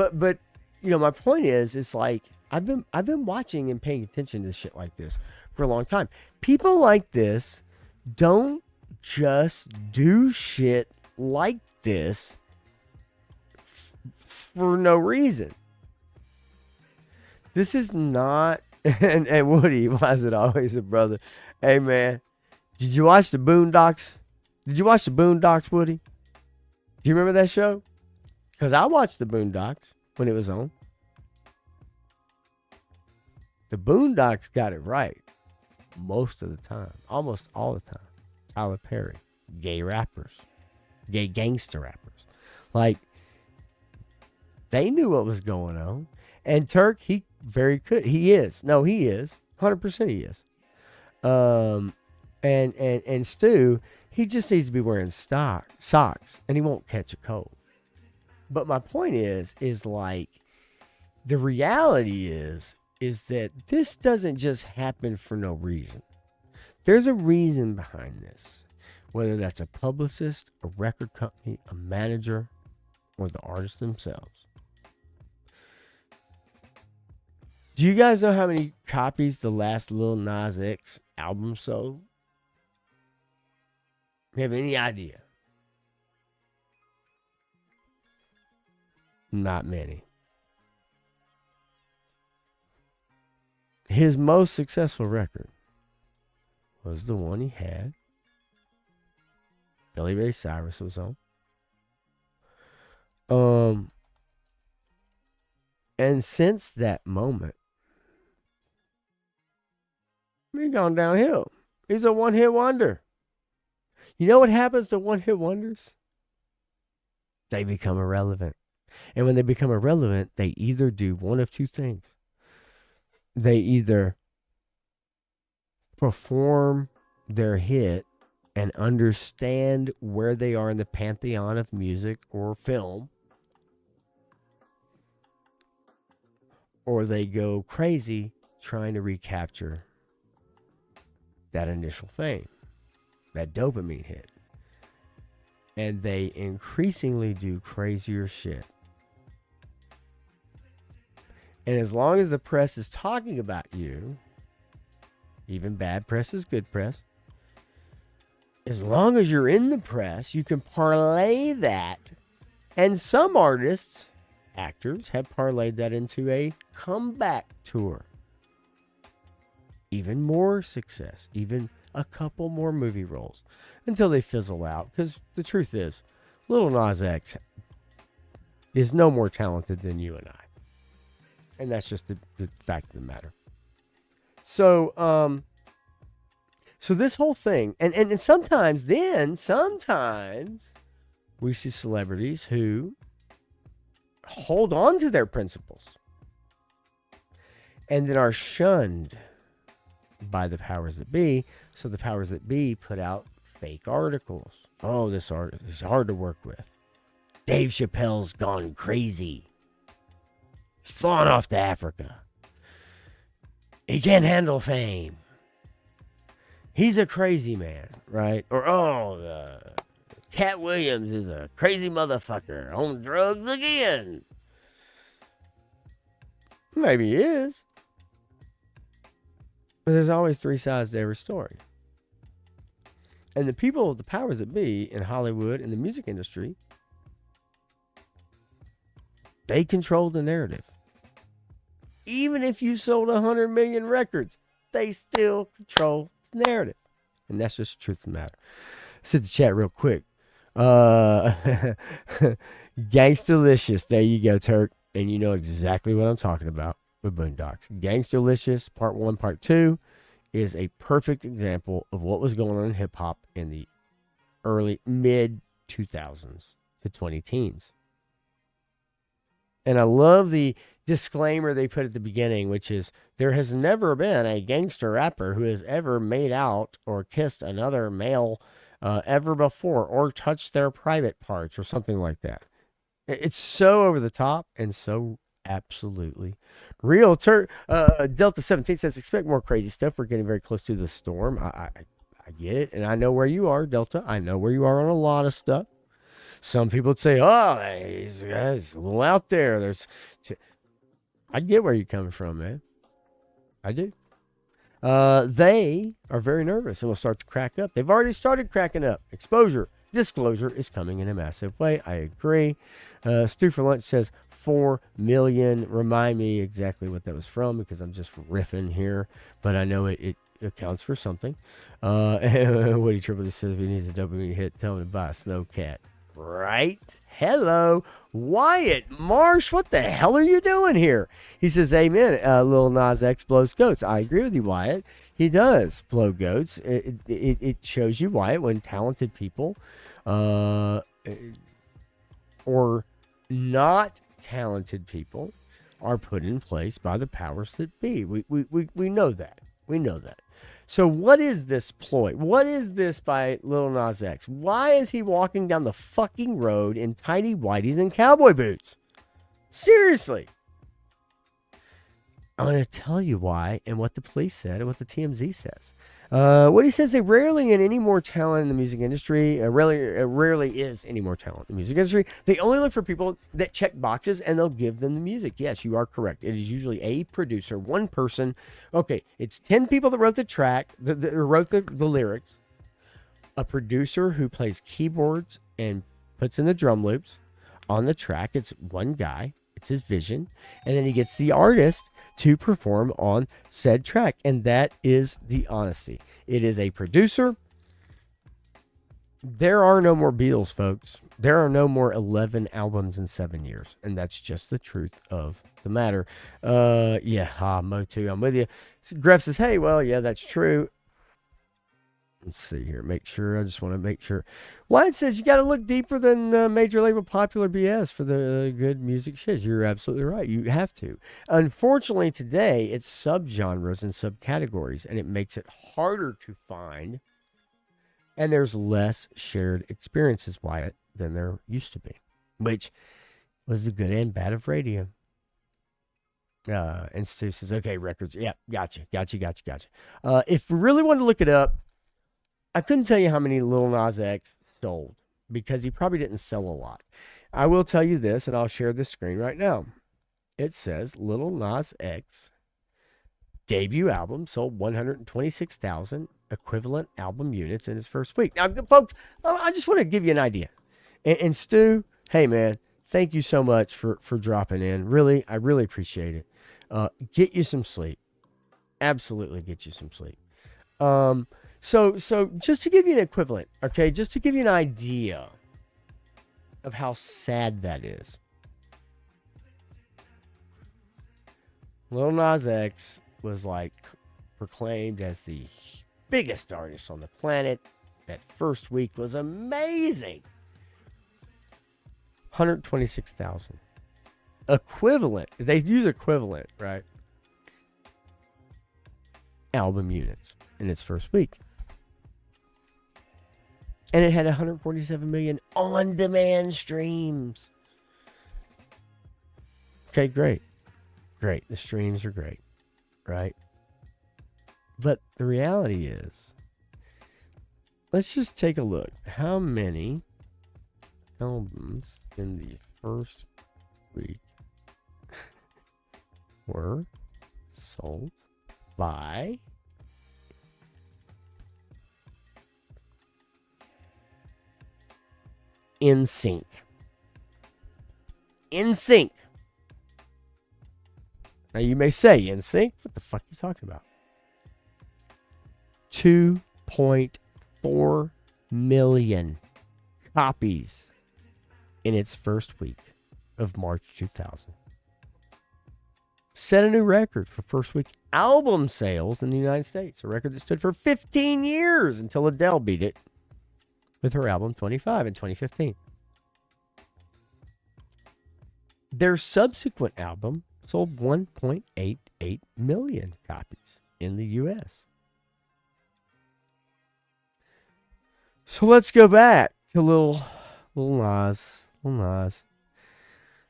you know, my point is, it's like I've been watching and paying attention to shit like this for a long time. People like this don't just do shit like this for no reason. This is not, and Woody, why is it always a brother? Hey man, did you watch the Boondocks? Did you watch the Boondocks, Woody? Do you remember that show? Because I watched the Boondocks when it was on. The Boondocks got it right most of the time, almost all the time. Tyler Perry, gay rappers, gay gangster rappers, like, they knew what was going on. And Turk, he is 100% he is. And Stu, he just needs to be wearing socks, and he won't catch a cold. But my point is like, the reality is that this doesn't just happen for no reason. There's a reason behind this, whether that's a publicist, a record company, a manager, or the artists themselves. Do you guys know how many copies the last Lil Nas X album sold? You have any idea? Not many. His most successful record was the one he had. Billy Ray Cyrus was on. And since that moment, he's gone downhill. He's a one-hit wonder. You know what happens to one-hit wonders? They become irrelevant. And when they become irrelevant, they either do one of two things. They either perform their hit and understand where they are in the pantheon of music or film, or they go crazy trying to recapture that initial fame, that dopamine hit. And they increasingly do crazier shit. And as long as the press is talking about you, even bad press is good press, as long as you're in the press, you can parlay that. And some artists, actors, have parlayed that into a comeback tour. Even more success, even a couple more movie roles, until they fizzle out. Because the truth is, Lil Nas X is no more talented than you and I. And that's just the fact of the matter. So, so this whole thing, and sometimes we see celebrities who hold on to their principles and then are shunned by the powers that be. So the powers that be put out fake articles. Oh, this artist is hard to work with. Dave Chappelle's gone crazy. He's flown off to Africa. He can't handle fame. He's a crazy man, right? Or, Cat Williams is a crazy motherfucker on drugs again. Maybe he is. But there's always three sides to every story. And the people, the powers that be in Hollywood and the music industry, They control the narrative. Even if you sold 100 million records, they still control the narrative. And that's just the truth of the matter. Sit the chat real quick. Gangstalicious. There you go, Turk. And you know exactly what I'm talking about with Boondocks. Gangstalicious Part 1, Part 2 is a perfect example of what was going on in hip-hop in the mid-2000s to 20-teens. And I love the disclaimer they put at the beginning, which is, there has never been a gangster rapper who has ever made out or kissed another male ever before, or touched their private parts, or something like that. It's so over the top and so absolutely real. Delta 17 says, expect more crazy stuff. We're getting very close to the storm. I get it, and I know where you are, Delta. I know where you are on a lot of stuff. Some people would say, oh, he's a little out there. I get where you're coming from, man. I do. They are very nervous and will start to crack up. They've already started cracking up. Disclosure is coming in a massive way. I agree. Stu for Lunch says 4 million. Remind me exactly what that was from, because I'm just riffing here, but I know it accounts for something. Woody Triple says, if he needs a dopamine hit, tell him to buy a Snowcat. Right? Hello, Wyatt Marsh. What the hell are you doing here? He says, amen. Lil Nas X blows goats. I agree with you, Wyatt. He does blow goats. It shows you, Wyatt, when talented people or not talented people are put in place by the powers that be. We know that. We know that. So what is this ploy? What is this by Lil Nas X? Why is he walking down the fucking road in tidy whities and cowboy boots? Seriously. I'm going to tell you why, and what the police said and what the TMZ says. What he says, they rarely get any more talent in the music industry. Rarely is any more talent in the music industry. They only look for people that check boxes, and they'll give them the music. Yes, you are correct. It is usually a producer, one person. Okay, it's 10 people that wrote the track, that wrote the lyrics. A producer who plays keyboards and puts in the drum loops on the track. It's one guy. It's his vision. And then he gets the artist to perform on said track. And that is the honesty. It is a producer. There are no more Beatles, folks. There are no more 11 albums in 7 years. And that's just the truth of the matter. Mo2, I'm with you. Gref says, hey, well, yeah, that's true. Let's see here. I just want to make sure. Wyatt says you got to look deeper than major label popular BS for the good music shiz. You're absolutely right. You have to. Unfortunately, today, it's subgenres and subcategories, and it makes it harder to find. And there's less shared experiences, Wyatt, than there used to be, which was the good and bad of radio. And Stu says, okay, records. Yeah, gotcha. If we really want to look it up, I couldn't tell you how many Lil Nas X sold, because he probably didn't sell a lot. I will tell you this, and I'll share the screen right now. It says Lil Nas X debut album sold 126,000 equivalent album units in his first week. Now, folks, I just want to give you an idea. And Stu, hey, man, thank you so much for dropping in. Really, I really appreciate it. Get you some sleep. Absolutely get you some sleep. So just to give you an equivalent, okay, just to give you an idea of how sad that is. Lil Nas X was like proclaimed as the biggest artist on the planet. That first week was amazing. 126,000. Equivalent. They use equivalent, right? Album units in its first week. And it had 147 million on-demand streams. Okay, great. Great. The streams are great, right? But the reality is, let's just take a look. How many albums in the first week were sold by NSYNC? NSYNC. Now you may say, NSYNC, what the fuck are you talking about? 2.4 million copies in its first week of March 2000. Set a new record for first week album sales in the United States, a record that stood for 15 years until Adele beat it with her album 25 in 2015. Their subsequent album sold 1.88 million copies in the U.S. So let's go back to Lil Nas.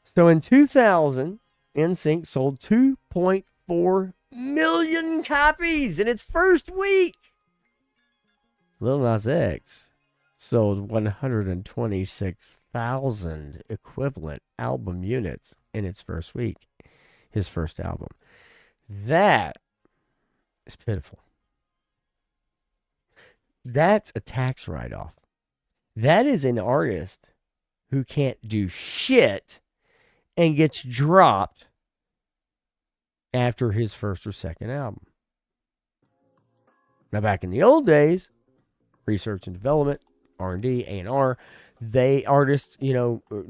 So in 2000, NSYNC sold 2.4 million copies in its first week. Lil Nas X sold 126,000 equivalent album units in its first week, his first album. That is pitiful. That's a tax write-off. That is an artist who can't do shit and gets dropped after his first or second album. Now, back in the old days, research and development, R&D, A&R,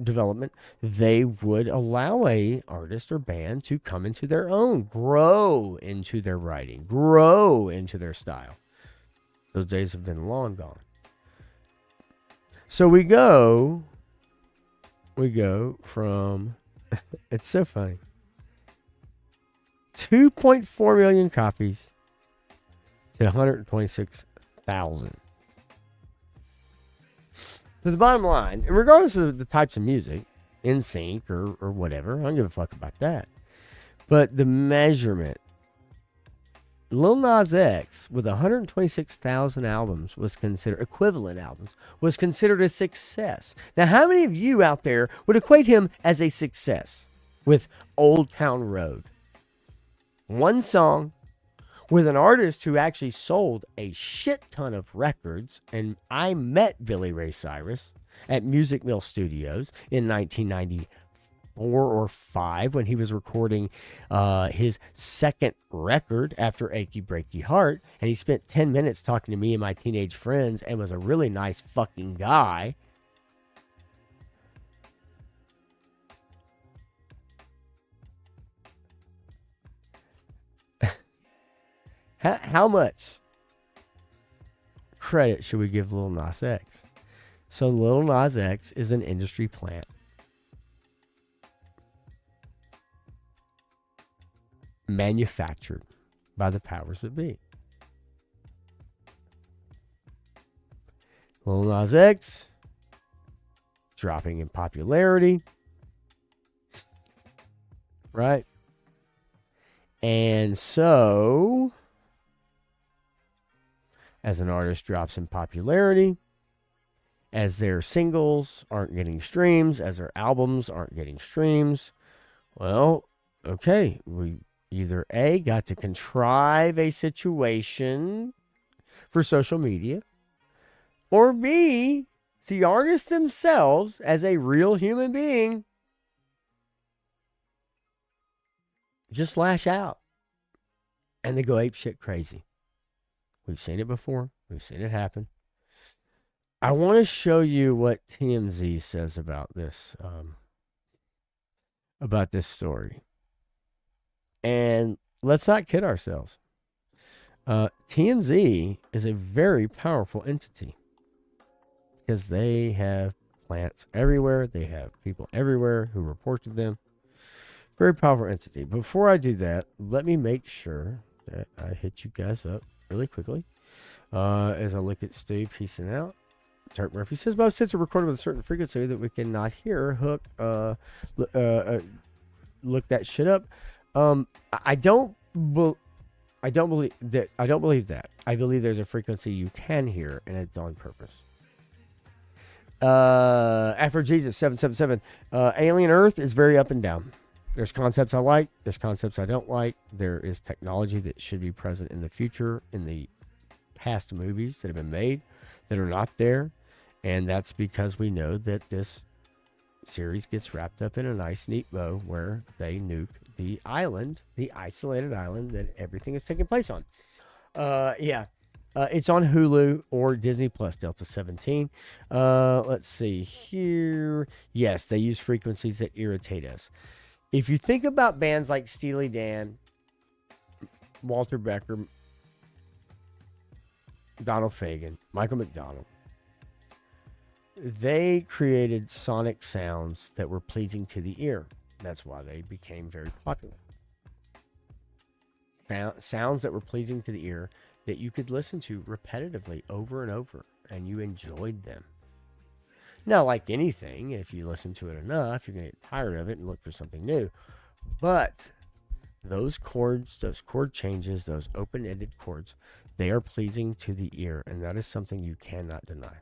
development, they would allow a artist or band to come into their own, grow into their writing, grow into their style. Those days have been long gone. So we go from, it's so funny, 2.4 million copies to 126,000. So the bottom line, and regardless of the types of music, NSYNC or whatever, I don't give a fuck about that. But the measurement, Lil Nas X with 126,000 albums equivalent albums, was considered a success. Now, how many of you out there would equate him as a success with Old Town Road? One song with an artist who actually sold a shit ton of records, and I met Billy Ray Cyrus at Music Mill Studios in 1994 or 5 when he was recording his second record after Achy Breaky Heart, and he spent 10 minutes talking to me and my teenage friends and was a really nice fucking guy. How much credit should we give Lil Nas X? So Lil Nas X is an industry plant. Manufactured by the powers that be. Lil Nas X dropping in popularity. Right? And so, as an artist drops in popularity, as their singles aren't getting streams, as their albums aren't getting streams, well, okay, we either A, got to contrive a situation for social media, or B, the artists themselves, as a real human being, just lash out and they go apeshit crazy. We've seen it before. We've seen it happen. I want to show you what TMZ says about this story. And let's not kid ourselves. TMZ is a very powerful entity because they have plants everywhere. They have people everywhere who report to them. Very powerful entity. Before I do that, let me make sure that I hit you guys up really quickly. As I look at Stu piecing out. Turk Murphy says, most sets are recorded with a certain frequency that we cannot hear. Hook, look that shit up. I don't believe that. I believe there's a frequency you can hear, and it's on purpose. Afro Jesus 777. Alien Earth is very up and down. There's concepts I like. There's concepts I don't like. There is technology that should be present in the future, in the past movies that have been made that are not there. And that's because we know that this series gets wrapped up in a nice, neat bow where they nuke the island, the isolated island that everything is taking place on. Yeah. It's on Hulu or Disney Plus, Delta 17. Let's see here. Yes, they use frequencies that irritate us. If you think about bands like Steely Dan, Walter Becker, Donald Fagen, Michael McDonald, they created sonic sounds that were pleasing to the ear. That's why they became very popular. Sounds that were pleasing to the ear that you could listen to repetitively over and over, and you enjoyed them. Now, like anything, if you listen to it enough, you're going to get tired of it and look for something new. But those chords, those chord changes, those open-ended chords, they are pleasing to the ear, and that is something you cannot deny.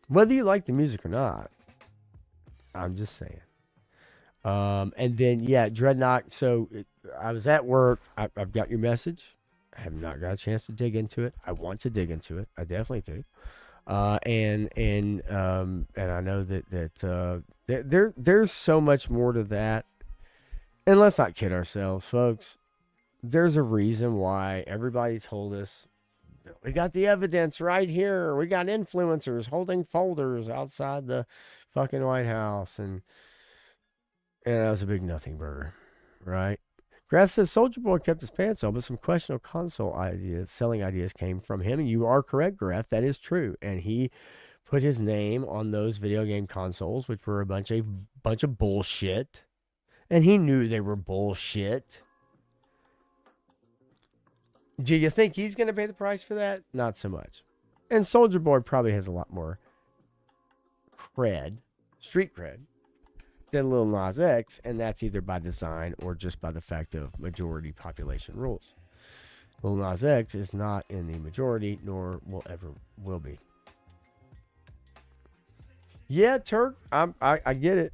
Whether you like the music or not, I'm just saying. And then, yeah, Dreadnought. So I was at work. I've got your message. I have not got a chance to dig into it. I want to dig into it. I definitely do. And I know that there's so much more to that. And let's not kid ourselves, folks. There's a reason why everybody told us, we got the evidence right here. We got influencers holding folders outside the fucking White House. And that was a big nothing burger, right? Graf says Soldier Boy kept his pants on, but some questionable console ideas, selling ideas came from him. And you are correct, Graf. That is true. And he put his name on those video game consoles, which were a bunch of bullshit. And he knew they were bullshit. Do you think he's going to pay the price for that? Not so much. And Soldier Boy probably has a lot more cred, street cred, than Lil Nas X, and that's either by design or just by the fact of majority population rules. Lil Nas X is not in the majority, nor will be. Yeah, Turk, I get it.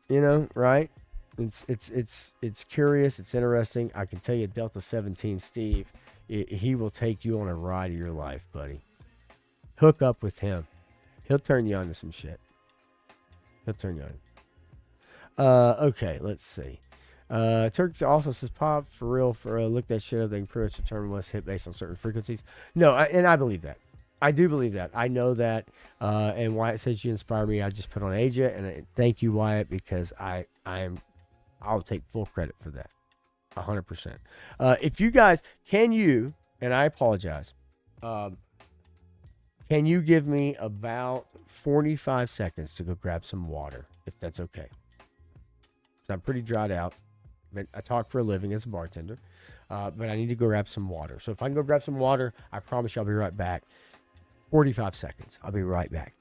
You know, right? It's curious. It's interesting. I can tell you, Delta 17 Steve, he will take you on a ride of your life, buddy. Hook up with him. He'll turn you on to some shit. He'll turn you on. Okay, let's see. Turk also says, Pop, for real, look that shit up. They can pretty much determine what's hit based on certain frequencies. No, and I believe that. I do believe that. I know that. And Wyatt says you inspire me. I just put on Asia, and thank you, Wyatt, because I'll take full credit for that. 100%. If you guys, and I apologize, can you give me about 45 seconds to go grab some water, if that's okay? I'm pretty dried out. I talk for a living as a bartender, but I need to go grab some water. So if I can go grab some water, I promise you I'll be right back. 45 seconds. I'll be right back.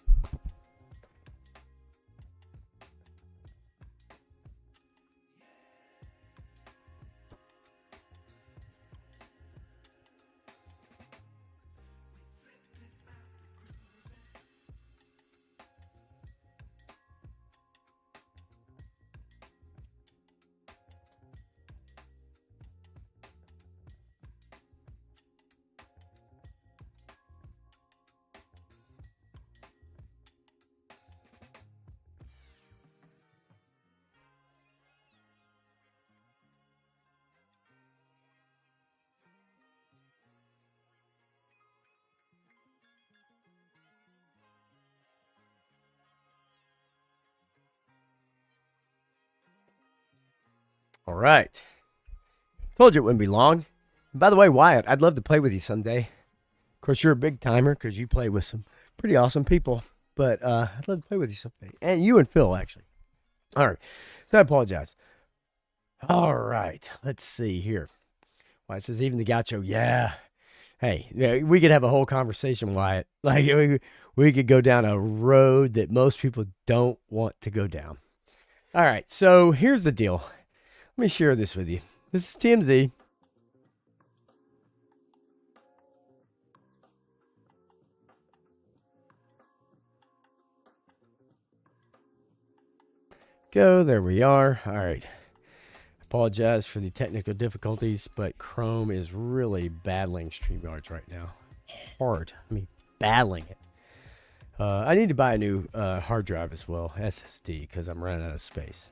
All right. Told you it wouldn't be long. And by the way, Wyatt, I'd love to play with you someday. Of course, you're a big timer because you play with some pretty awesome people. But I'd love to play with you someday. And you and Phil, actually. All right. So I apologize. All right. Let's see here. Wyatt says, even the gaucho. Yeah. Hey, we could have a whole conversation, Wyatt. Like, we could go down a road that most people don't want to go down. All right. So here's the deal. Let me share this with you. This is TMZ. Go. There we are. All right. Apologize for the technical difficulties, but Chrome is really battling StreamYards right now. Hard. I mean, battling it. I need to buy a new hard drive as well, SSD, because I'm running out of space.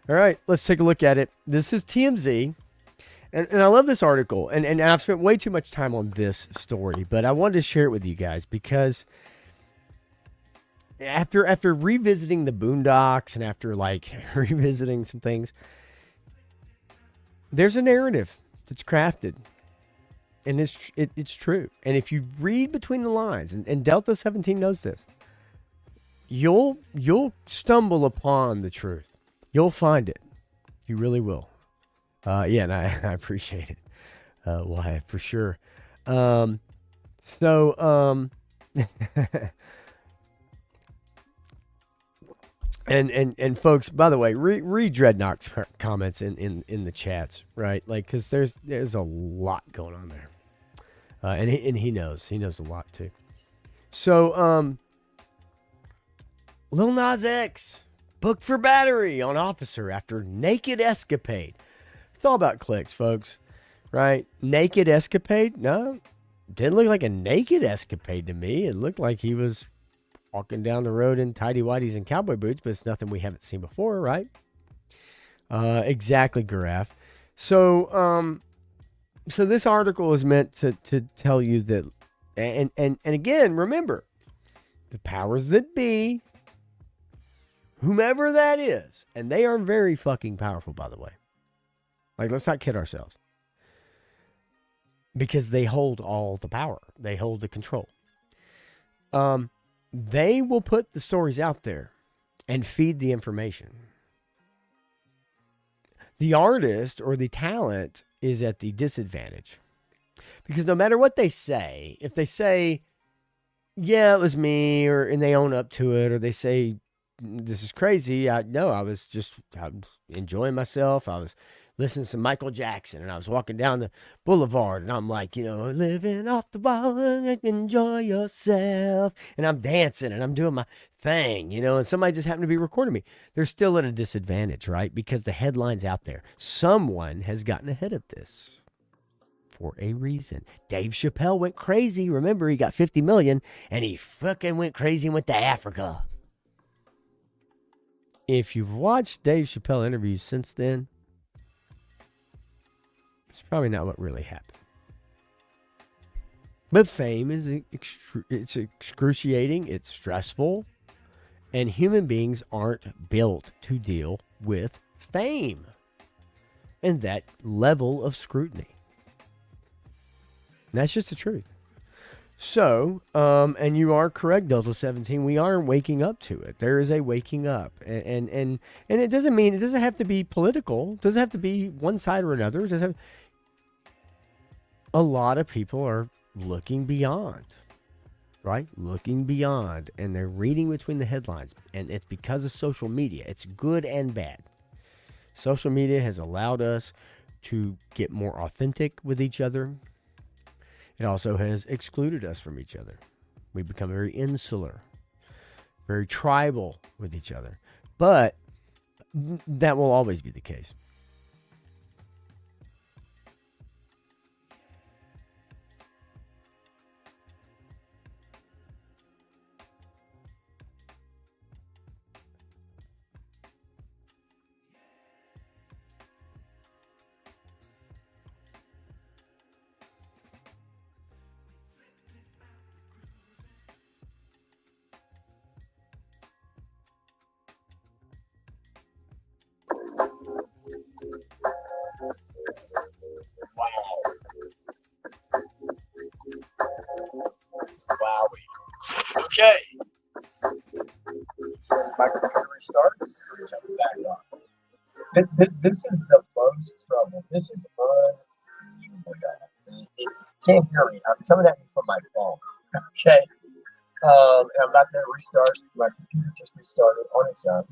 All right, let's take a look at it. This is TMZ. And I love this article, and I've spent way too much time on this story, but I wanted to share it with you guys because after revisiting the Boondocks and after like revisiting some things, there's a narrative that's crafted, and it's true. And if you read between the lines, and Delta 17 knows this, you'll stumble upon the truth. You'll find it. You really will. Yeah, and I appreciate it. Why, for sure. And folks, by the way, read Dreadnock's comments in the chats, right? Like, because there's a lot going on there, and he knows a lot too. So, Lil Nas X booked for battery on officer after naked escapade. It's all about clicks, folks, right? Naked escapade? No, didn't look like a naked escapade to me. It looked like he was walking down the road in tighty whities and cowboy boots, but it's nothing we haven't seen before, right? Exactly, Garaf. So this article is meant to tell you that, and again, remember, the powers that be, whomever that is, and they are very fucking powerful, by the way. Like, let's not kid ourselves. Because they hold all the power. They hold the control. They will put the stories out there and feed the information. The artist or the talent is at the disadvantage. Because no matter what they say, if they say, yeah, it was me, and they own up to it, or they say, this is crazy. I was enjoying myself. I was listening to Michael Jackson, and I was walking down the boulevard, and I'm like, living off the wall, enjoy yourself, and I'm dancing, and I'm doing my thing, and somebody just happened to be recording me. They're still at a disadvantage, right? Because the headline's out there. Someone has gotten ahead of this for a reason. Dave Chappelle went crazy. Remember, he got 50 million, and he fucking went crazy and went to Africa. If you've watched Dave Chappelle interviews since then, it's probably not what really happened. But fame is it's excruciating, it's stressful, and human beings aren't built to deal with fame and that level of scrutiny. And that's just the truth. So, and you are correct, Delta 17. We are waking up to it. There is a waking up, and it doesn't have to be political. It doesn't have to be one side or another. It doesn't have, a lot of people are looking beyond, right? Looking beyond, and they're reading between the headlines, and it's because of social media. It's good and bad. Social media has allowed us to get more authentic with each other. It also has excluded us from each other. We become very insular, very tribal with each other. But that will always be the case. Wow. Okay. My computer restarts. This is the most trouble. This is you can't hear me. I'm coming at you from my phone. Okay. And I'm about to restart. My computer just restarted on its own.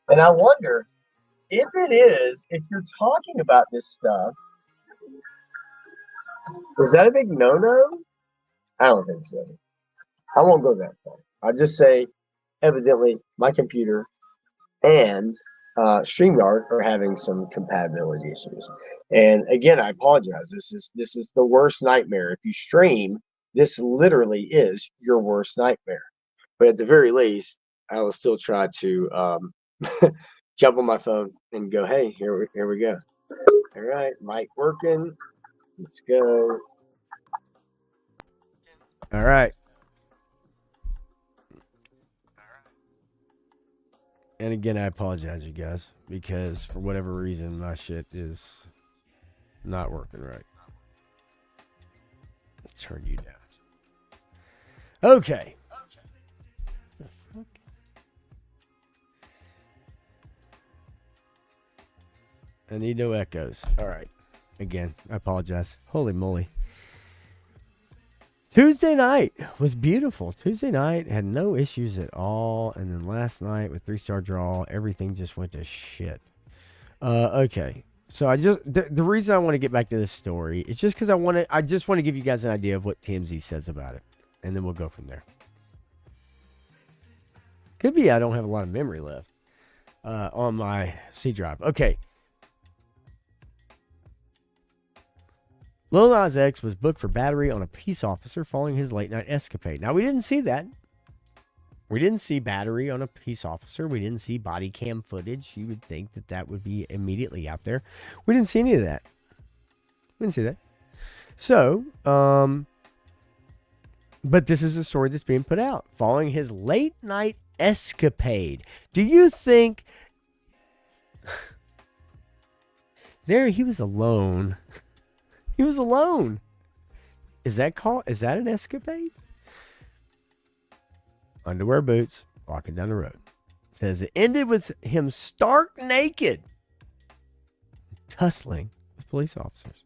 And I wonder if you're talking about this stuff, is that a big no-no? I don't think so. I won't go that far. I'll just say, evidently, my computer and StreamYard are having some compatibility issues. And again, I apologize. This is the worst nightmare. If you stream, this literally is your worst nightmare. But at the very least, I will still try to jump on my phone and go, hey, here we go. All right, mic working. Let's go. All right. And again, I apologize, you guys, because for whatever reason, my shit is not working right. Let's turn you down. Okay. The fuck? I need no echoes. All right. Again, I apologize. Holy moly. Tuesday night was beautiful. Tuesday night had no issues at all. And then last night with 3-star draw, everything just went to shit. Okay. So the reason I want to get back to this story is just because I just want to give you guys an idea of what TMZ says about it. And then we'll go from there. Could be I don't have a lot of memory left on my C drive. Okay. Lil Nas X was booked for battery on a peace officer following his late night escapade. Now, we didn't see that. We didn't see battery on a peace officer. We didn't see body cam footage. You would think that that would be immediately out there. We didn't see any of that. We didn't see that. So, but this is a story that's being put out. Following his late night escapade. Do you think... There, he was alone. He was alone. Is that an escapade? Underwear boots, walking down the road. Says it ended with him stark naked, tussling with police officers.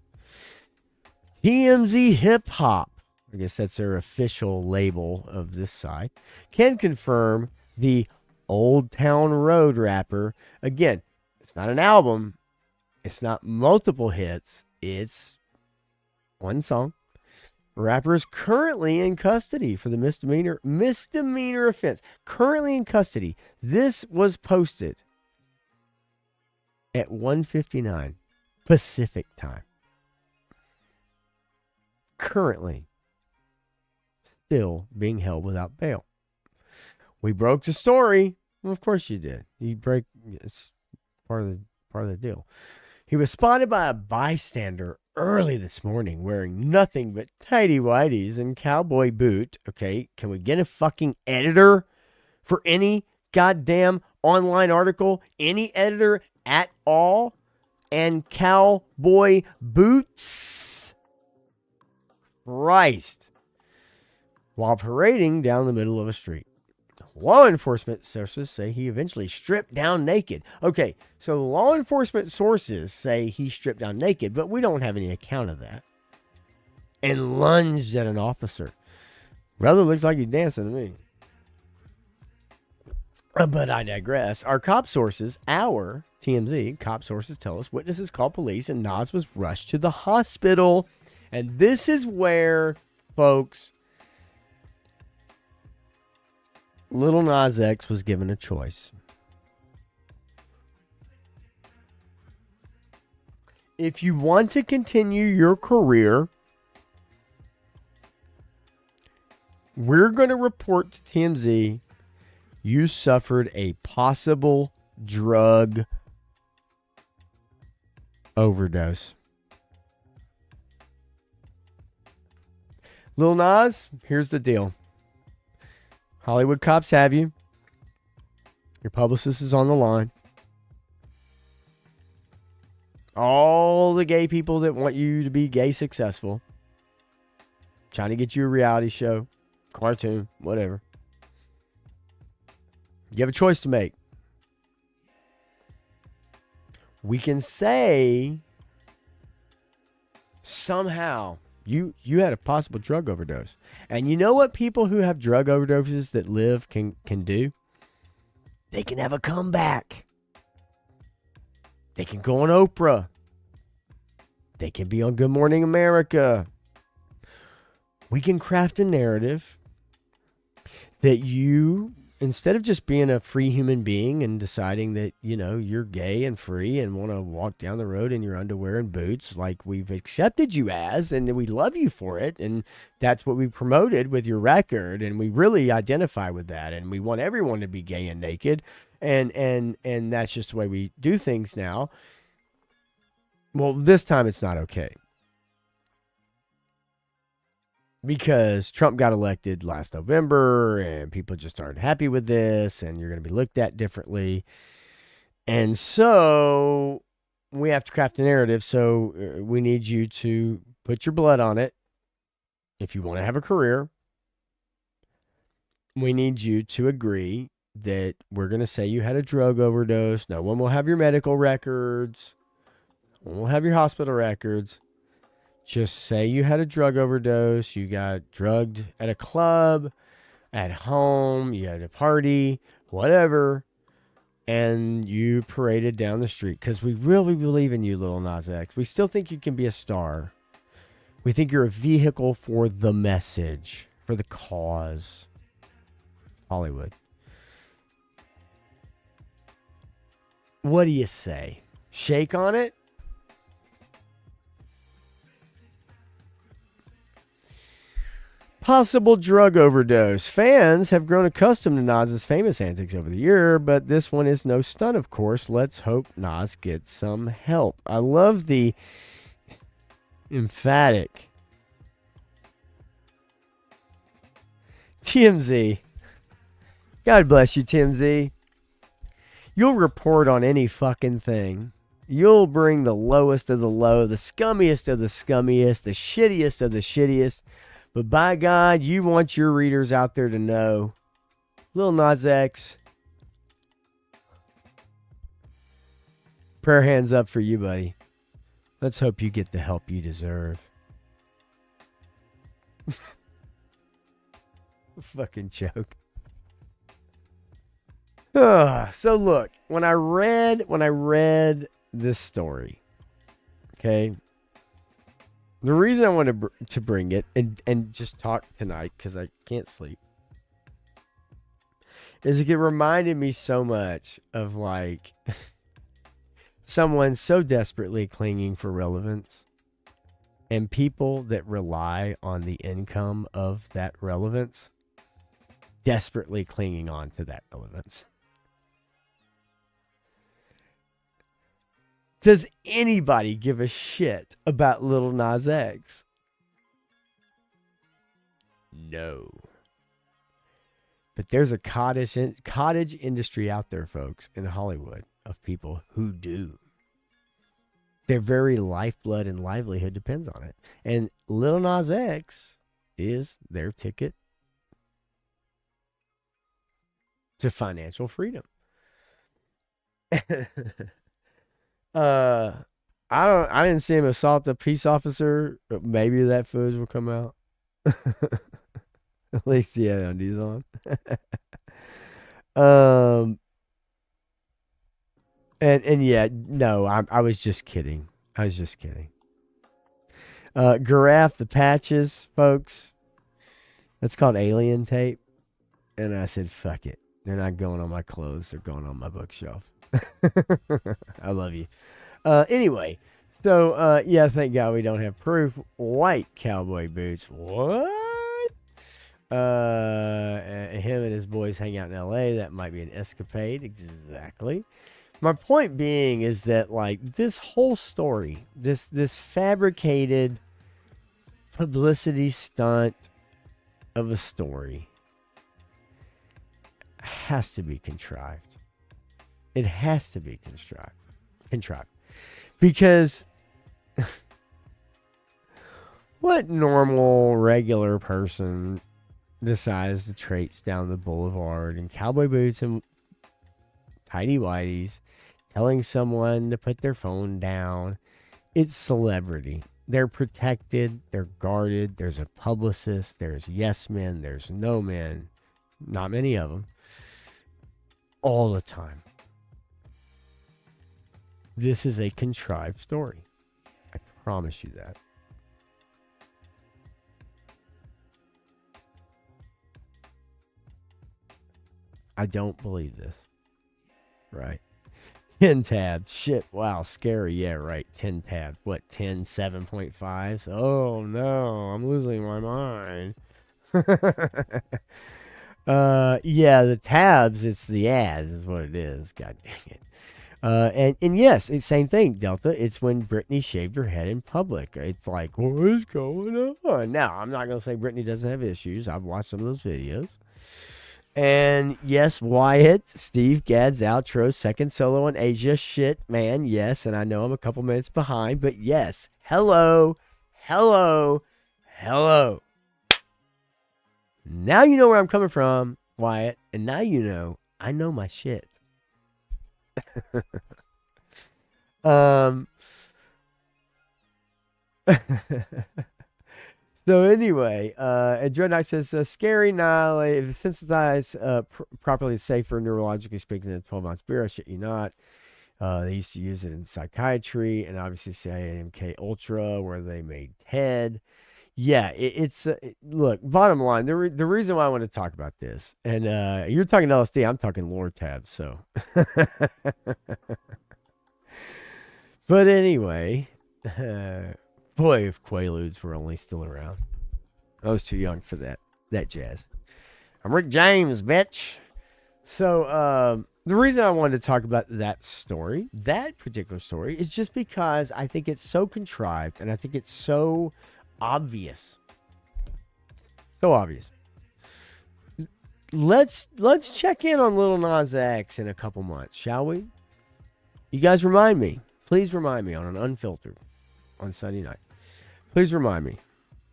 TMZ Hip Hop, I guess that's their official label of this site, can confirm the Old Town Road rapper. Again, it's not an album. It's not multiple hits. It's one song. Rapper is currently in custody for the misdemeanor offense. Currently in custody. This was posted at 1:59 Pacific time. Currently still being held without bail. We broke the story. Well, of course you did. It's part of the deal. He was spotted by a bystander early this morning wearing nothing but tighty whities and cowboy boot. Okay, can we get a fucking editor for any goddamn online article? Any editor at all? And cowboy boots? Christ. While parading down the middle of a street. Law enforcement sources say he eventually stripped down naked. Okay, so law enforcement sources say he stripped down naked, but we don't have any account of that. And lunged at an officer. Rather looks like he's dancing to me. But I digress. Our TMZ cop sources tell us witnesses called police and Nas was rushed to the hospital. And this is where, folks, Lil Nas X was given a choice. If you want to continue your career, we're going to report to TMZ you suffered a possible drug overdose. Lil Nas, here's the deal. Hollywood cops have you. Your publicist is on the line. All the gay people that want you to be gay successful. Trying to get you a reality show, cartoon, whatever. You have a choice to make. We can say somehow you had a possible drug overdose. And you know what people who have drug overdoses that live can do? They can have a comeback. They can go on Oprah. They can be on Good Morning America. We can craft a narrative that you instead of just being a free human being and deciding that, you know, you're gay and free and want to walk down the road in your underwear and boots, like we've accepted you as, and we love you for it, and that's what we promoted with your record, and we really identify with that, and we want everyone to be gay and naked, and that's just the way we do things now. Well, this time it's not okay. Because Trump got elected last November and people just aren't happy with this, and you're going to be looked at differently. And so we have to craft a narrative. So we need you to put your blood on it if you want to have a career. We need you to agree that we're going to say you had a drug overdose. No one will have your medical records. No one will have your hospital records. Just say you had a drug overdose, you got drugged at a club, at home, you had a party, whatever, and you paraded down the street. Because we really believe in you, Lil Nas X. We still think you can be a star. We think you're a vehicle for the message, for the cause. Hollywood. What do you say? Shake on it? Possible drug overdose. Fans have grown accustomed to Nas's famous antics over the year, but this one is no stunt, of course. Let's hope Nas gets some help. I love the emphatic TMZ. God bless you, TMZ. You'll report on any fucking thing. You'll bring the lowest of the low, the scummiest of the scummiest, the shittiest of the shittiest. But by God, you want your readers out there to know, Lil Nas X, prayer hands up for you, buddy. Let's hope you get the help you deserve. Fucking joke. So look, when I read this story, okay, the reason I wanted to bring it and just talk tonight, because I can't sleep, is it reminded me so much of like someone so desperately clinging for relevance and people that rely on the income of that relevance desperately clinging on to that relevance. Does anybody give a shit about Lil Nas X? No. But there's a cottage industry out there, folks, in Hollywood of people who do. Their very lifeblood and livelihood depends on it. And Lil Nas X is their ticket to financial freedom. I didn't see him assault a peace officer, but maybe that footage will come out. At least he had undies on. And yeah, no, I was just kidding. I was just kidding. Giraffe the Patches, folks. That's called alien tape. And I said, fuck it. They're not going on my clothes. They're going on my bookshelf. I love you. Anyway, so yeah, thank God we don't have proof. White cowboy boots. What? Him and his boys hang out in LA. That might be an escapade. Exactly. My point being is that like this whole story, this fabricated publicity stunt of a story has to be contrived. It has to be contrived. Because what normal, regular person decides to traipse down the boulevard in cowboy boots and tidy whities, telling someone to put their phone down? It's celebrity. They're protected. They're guarded. There's a publicist. There's yes men. There's no men. Not many of them. All the time. This is a contrived story. I promise you that. I don't believe this. Right. 10 tabs. Shit. Wow. Scary. Yeah, right. 10 tabs. What? 10 7.5s? Oh, no. I'm losing my mind. Yeah, the tabs, it's the ads, is what it is. God dang it. And yes, it's same thing, Delta. It's when Britney shaved her head in public. It's like, what is going on? Now, I'm not going to say Britney doesn't have issues. I've watched some of those videos. And yes, Wyatt, Steve Gadd's outro, second solo on Asia. Shit, man, yes. And I know I'm a couple minutes behind, but yes. Hello. Hello. Hello. Now you know where I'm coming from, Wyatt. And now you know I know my shit. So anyway, and Dreadnought says, scary, nah, like, if sensitized properly, safer, neurologically speaking, than 12-ounce beer. I shit you not. They used to use it in psychiatry, and obviously CIMK Ultra, where they made Ted. Yeah, it's look, bottom line, the reason why I want to talk about this, and you're talking LSD, I'm talking lore tabs, so. But anyway, boy, if Quaaludes were only still around. I was too young for that jazz. I'm Rick James, bitch. So the reason I wanted to talk about that particular story, is just because I think it's so contrived, and I think it's so obvious. So obvious. Let's check in on Lil Nas X in a couple months, shall we? You guys remind me. Please remind me on an unfiltered on Sunday night. Please remind me.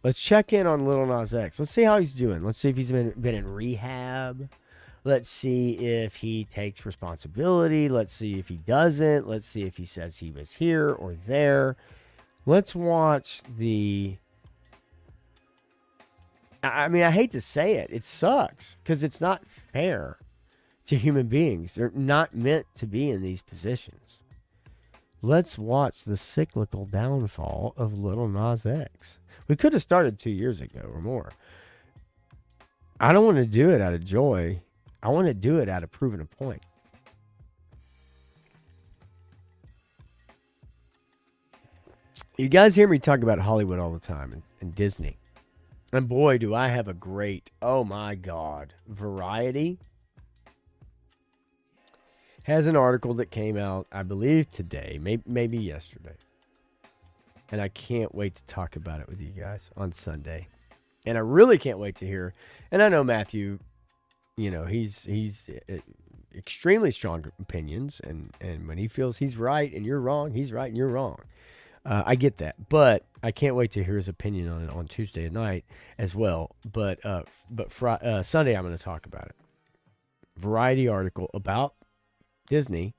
Let's check in on Lil Nas X. Let's see how he's doing. Let's see if he's been in rehab. Let's see if he takes responsibility. Let's see if he doesn't. Let's see if he says he was here or there. Let's watch the... I mean, I hate to say it. It sucks because it's not fair to human beings. They're not meant to be in these positions. Let's watch the cyclical downfall of Lil Nas X. We could have started 2 years ago or more. I don't want to do it out of joy. I want to do it out of proving a point. You guys hear me talk about Hollywood all the time and Disney. And boy, do I have a great, oh my God, Variety has an article that came out, I believe today, maybe yesterday. And I can't wait to talk about it with you guys on Sunday. And I really can't wait to hear, and I know Matthew, you know, he's extremely strong opinions, and when he feels he's right and you're wrong, he's right and you're wrong. I get that, but I can't wait to hear his opinion on it on Tuesday night as well. But Sunday I'm going to talk about it. Variety article about Disney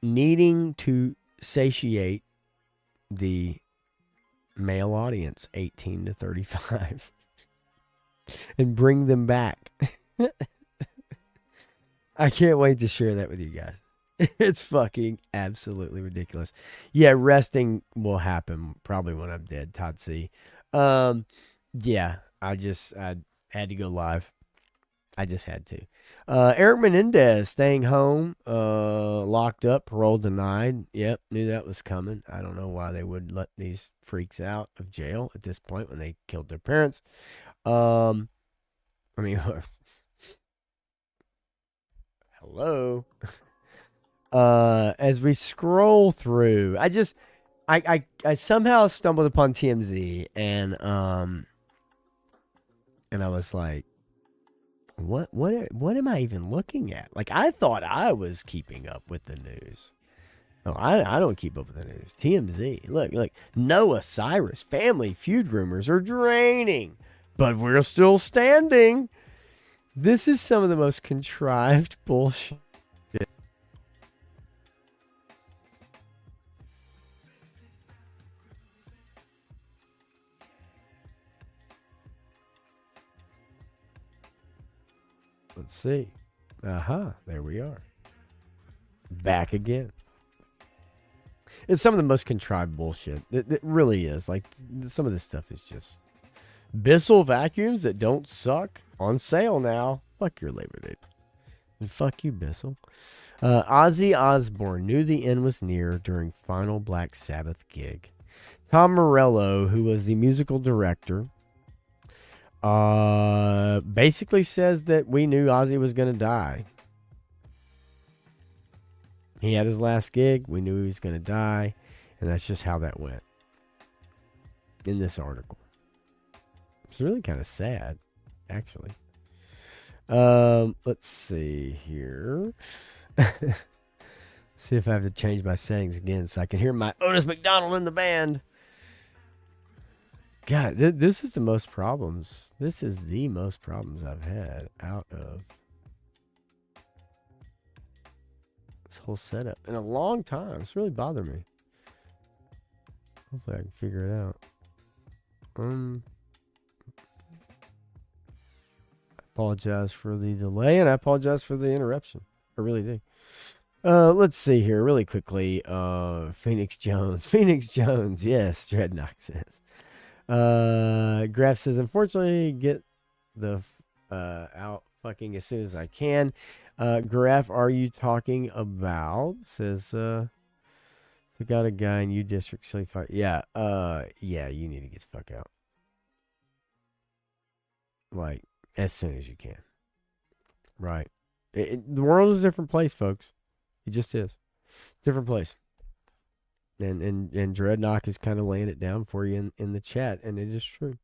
needing to satiate the male audience 18 to 35 and bring them back. I can't wait to share that with you guys. It's fucking absolutely ridiculous. Yeah, resting will happen probably when I'm dead, Todd C. Yeah, I had to go live. I just had to. Eric Menendez staying home, locked up, parole denied. Yep, knew that was coming. I don't know why they would let these freaks out of jail at this point when they killed their parents. I mean, hello. As we scroll through, I somehow stumbled upon TMZ and I was like, what am I even looking at? Like, I thought I was keeping up with the news. No, I don't keep up with the news. TMZ. Look, Noah Cyrus, family feud rumors are draining, but we're still standing. This is some of the most contrived bullshit. Let's see. There we are. Back again. It's some of the most contrived bullshit. It really is. Like, some of this stuff is just... Bissell vacuums that don't suck on sale now. Fuck your Labor Day. And fuck you, Bissell. Ozzy Osbourne knew the end was near during final Black Sabbath gig. Tom Morello, who was the musical director, basically says that we knew Ozzy was going to die. He had his last gig. We knew he was going to die. And that's just how that went in this article. It's really kind of sad, actually. Let's see here. See if I have to change my settings again so I can hear my Otis McDonald in the band. God, this is the most problems. This is the most problems I've had out of this whole setup in a long time. It's really bothered me. Hopefully I can figure it out. I apologize for the delay, and I apologize for the interruption. I really do. Let's see here really quickly. Phoenix Jones. Phoenix Jones. Yes, Dreadnought says. Graf says, unfortunately, get the out fucking as soon as I can. Graf, are you talking about? Says, I got a guy in U District 75. Yeah, yeah, you need to get the fuck out. Like, as soon as you can. Right. The world is a different place, folks. It just is. Different place. And Dreadnought is kind of laying it down for you in the chat, and it is true.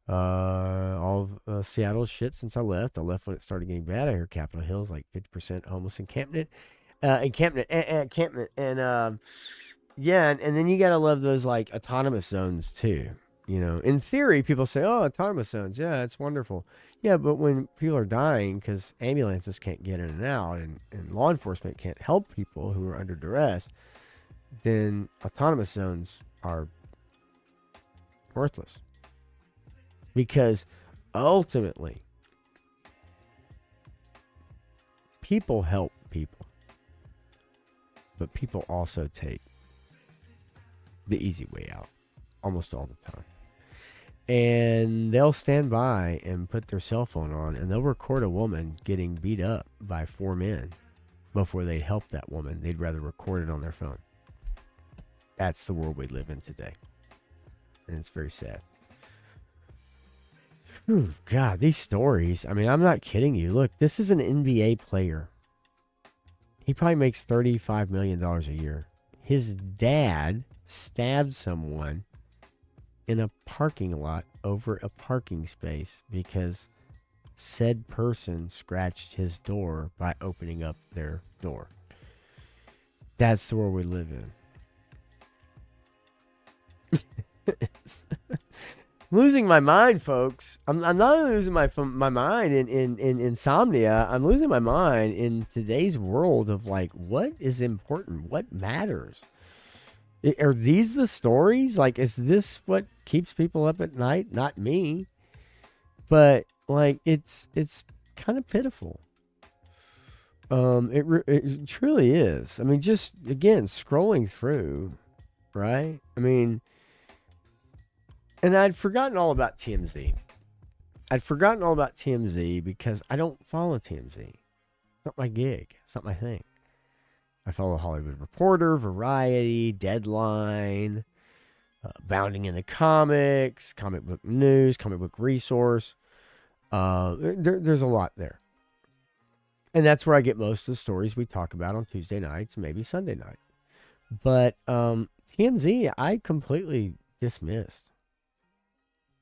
All of Seattle's shit since I left. I left when it started getting bad. I hear Capitol Hill's like 50% homeless encampment. Encampment. And yeah, and then you got to love those like autonomous zones too. You know, in theory, people say, oh, autonomous zones. Yeah, it's wonderful. Yeah, but when people are dying because ambulances can't get in and out and law enforcement can't help people who are under duress, then autonomous zones are worthless. Because ultimately, people help people. But people also take the easy way out almost all the time. And they'll stand by and put their cell phone on and they'll record a woman getting beat up by 4 men before they help that woman. They'd rather record it on their phone. That's the world we live in today. And it's very sad. Whew, God, these stories. I mean, I'm not kidding you. Look, this is an NBA player. He probably makes $35 million a year. His dad stabbed someone in a parking lot over a parking space because said person scratched his door by opening up their door. That's the world we live in. Losing my mind, folks. I'm not losing my mind in insomnia. I'm losing my mind in today's world of like, what is important? What matters? Are these the stories? Like, is this what keeps people up at night? Not me. But like, it's kind of pitiful. It truly is. I mean, just again, scrolling through, right? I mean, and I'd forgotten all about TMZ. I'd forgotten all about TMZ because I don't follow TMZ. It's not my gig. It's not my thing. I follow Hollywood Reporter, Variety, Deadline, Bounding into Comics, Comic Book News, Comic Book Resource. There's a lot there. And that's where I get most of the stories we talk about on Tuesday nights, maybe Sunday night. But TMZ, I completely dismissed.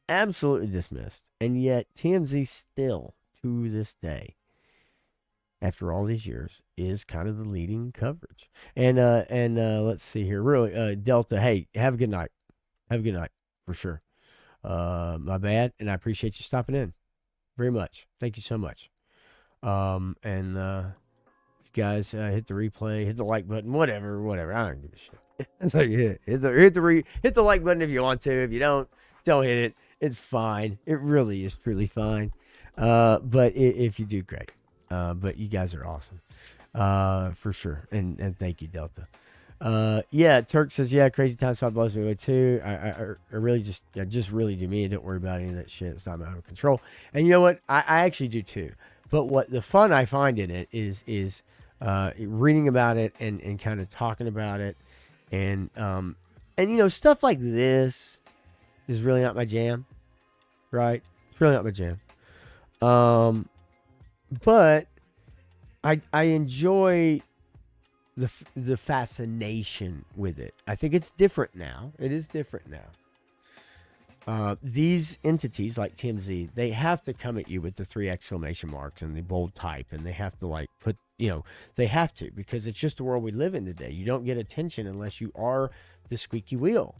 Absolutely dismissed. And yet TMZ still, to this day, after all these years, is kind of the leading coverage. And let's see here. Really, Delta, hey, have a good night. Have a good night, for sure. My bad, and I appreciate you stopping in very much. Thank you so much. And if you guys hit the replay, hit the like button, whatever. I don't give a shit. It's like, hit the like button if you want to. If you don't hit it. It's fine. It really is truly fine. But if you do, great. But you guys are awesome, for sure. And thank you, Delta. Yeah, Turk says, yeah, crazy time spot blows me away too. I really just really do me. Don't worry about any of that shit. It's not my own control. And you know what? I actually do too. But what the fun I find in it is reading about it and kind of talking about it, and stuff like this is really not my jam, right? It's really not my jam. But I enjoy the fascination with it. I think it's different now. It is different now. These entities like TMZ, they have to come at you with the 3 exclamation marks and the bold type, and they have to put, they have to, because it's just the world we live in today. You don't get attention unless you are the squeaky wheel.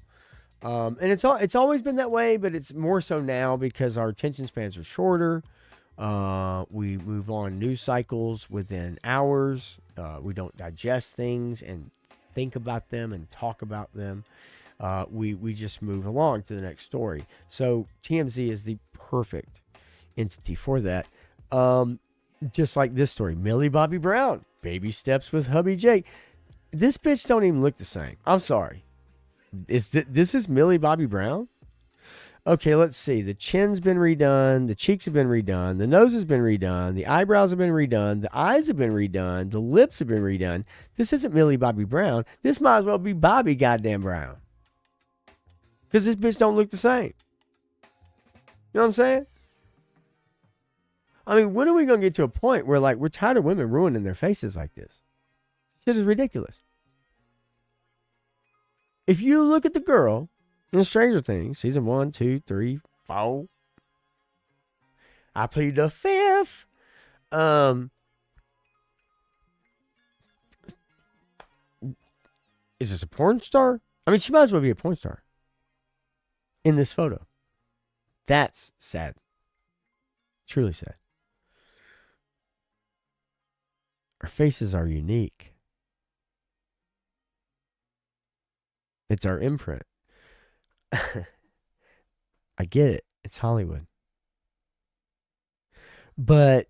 And it's always been that way, but it's more so now because our attention spans are shorter. We move on news cycles within hours. We don't digest things and think about them and talk about them. We just move along to the next story. So TMZ is the perfect entity for that. Just like this story, Millie Bobby Brown, baby steps with hubby Jake. This bitch don't even look the same. I'm sorry. This is Millie Bobby Brown? Okay, let's see. The chin's been redone. The cheeks have been redone. The nose has been redone. The eyebrows have been redone. The eyes have been redone. The lips have been redone. This isn't Millie Bobby Brown. This might as well be Bobby goddamn Brown. Because this bitch don't look the same. You know what I'm saying? I mean, when are we going to get to a point where, we're tired of women ruining their faces like this? Shit is ridiculous. If you look at the girl in Stranger Things, season 1, 2, 3, 4. I plead the 5th. Is this a porn star? I mean, she might as well be a porn star in this photo. That's sad. Truly sad. Our faces are unique. It's our imprint. I get it. It's Hollywood. But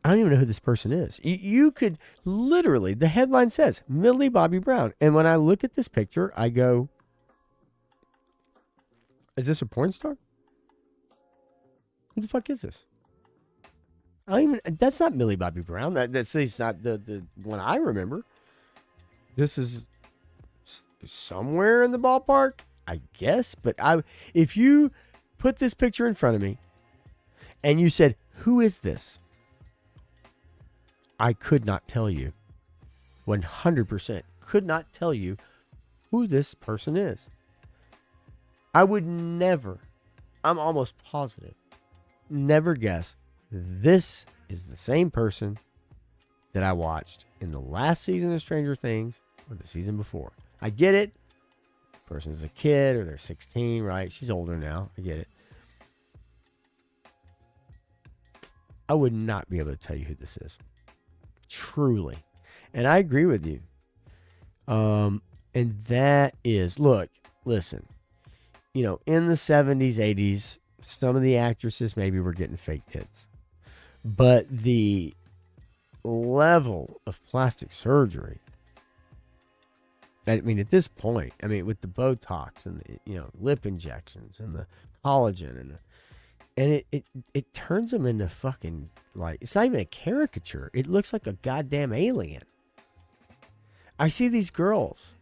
I don't even know who this person is. You could literally, the headline says Millie Bobby Brown. And when I look at this picture, I go, is this a porn star? Who the fuck is this? That's not Millie Bobby Brown. That's not the one I remember. This is somewhere in the ballpark, I guess. But if you put this picture in front of me and you said, who is this? I could not tell you. 100% could not tell you who this person is. I would never, I'm almost positive, never guess this is the same person that I watched in the last season of Stranger Things or the season before. I get it. The person's a kid or they're 16, right? She's older now. I get it. I would not be able to tell you who this is. Truly. And I agree with you. And that is, listen, in the 70s, 80s, some of the actresses maybe were getting fake tits. But the level of plastic surgery, I mean, at this point, with the Botox and the, lip injections and the collagen and it turns them into fucking, it's not even a caricature. It looks like a goddamn alien. I see these girls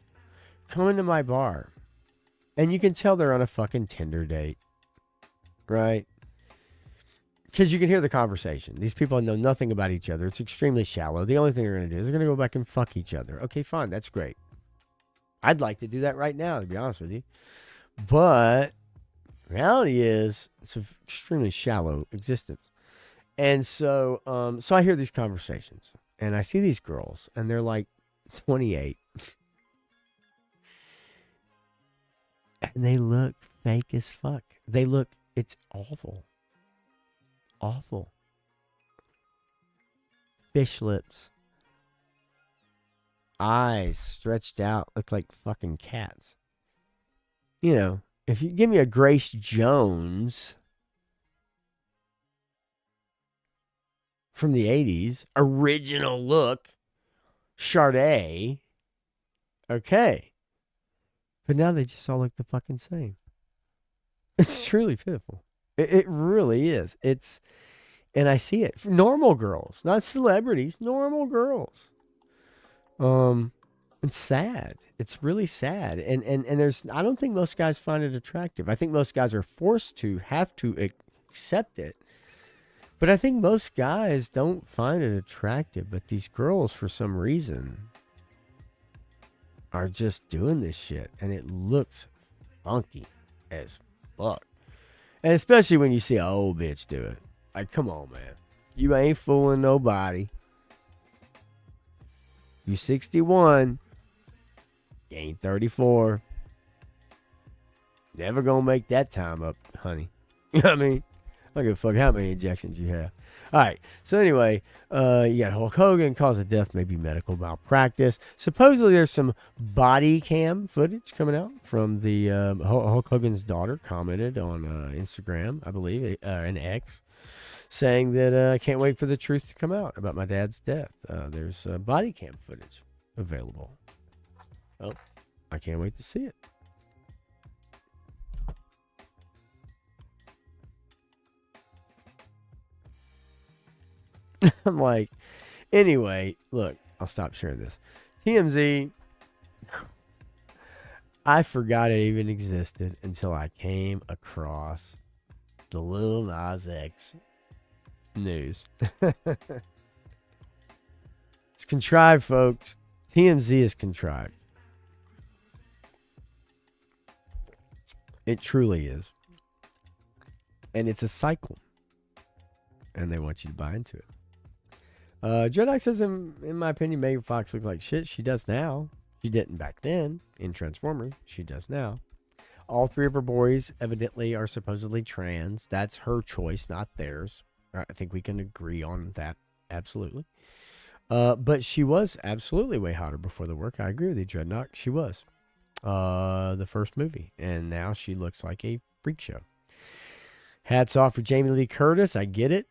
come into my bar and you can tell they're on a fucking Tinder date, right? Because you can hear the conversation. These people know nothing about each other. It's extremely shallow. The only thing they're going to do is they're going to go back and fuck each other. Okay, fine. That's great. I'd like to do that right now, to be honest with you. But reality is, it's an extremely shallow existence. And so I hear these conversations. And I see these girls. And they're like 28. And they look fake as fuck. It's awful. Awful. Fish lips. Eyes stretched out, look like fucking cats. If you give me a Grace Jones from the 80s, original look, Sade, okay. But now they just all look the fucking same. It's truly pitiful. It really is. And I see it. Normal girls, not celebrities, normal girls. It's sad. It's really sad. And there's, I don't think most guys find it attractive. I think most guys are forced to have to accept it. But I think most guys don't find it attractive. But these girls, for some reason, are just doing this shit. And it looks funky as fuck. And especially when you see an old bitch do it. Like, come on, man. You ain't fooling nobody. You 61. You ain't 34. Never gonna make that time up, honey. You know what I mean? I don't give a fuck how many injections you have. All right. So anyway, you got Hulk Hogan. Cause of death may be medical malpractice. Supposedly there's some body cam footage coming out from the Hulk Hogan's daughter commented on Instagram, I believe, an X, saying that I can't wait for the truth to come out about my dad's death. There's body cam footage available. Oh, I can't wait to see it. I'm like, anyway, look, I'll stop sharing this. TMZ, I forgot it even existed until I came across the Lil Nas X news. It's contrived, folks. TMZ is contrived. It truly is. And it's a cycle. And they want you to buy into it. Jedi says, in my opinion, Megan Fox looks like shit. She does now. She didn't back then in Transformers. She does now. All three of her boys evidently are supposedly trans. That's her choice, not theirs. I think we can agree on that. Absolutely. But she was absolutely way hotter before the work. I agree with you, Dreadnought. She was. The first movie. And now she looks like a freak show. Hats off for Jamie Lee Curtis. I get it.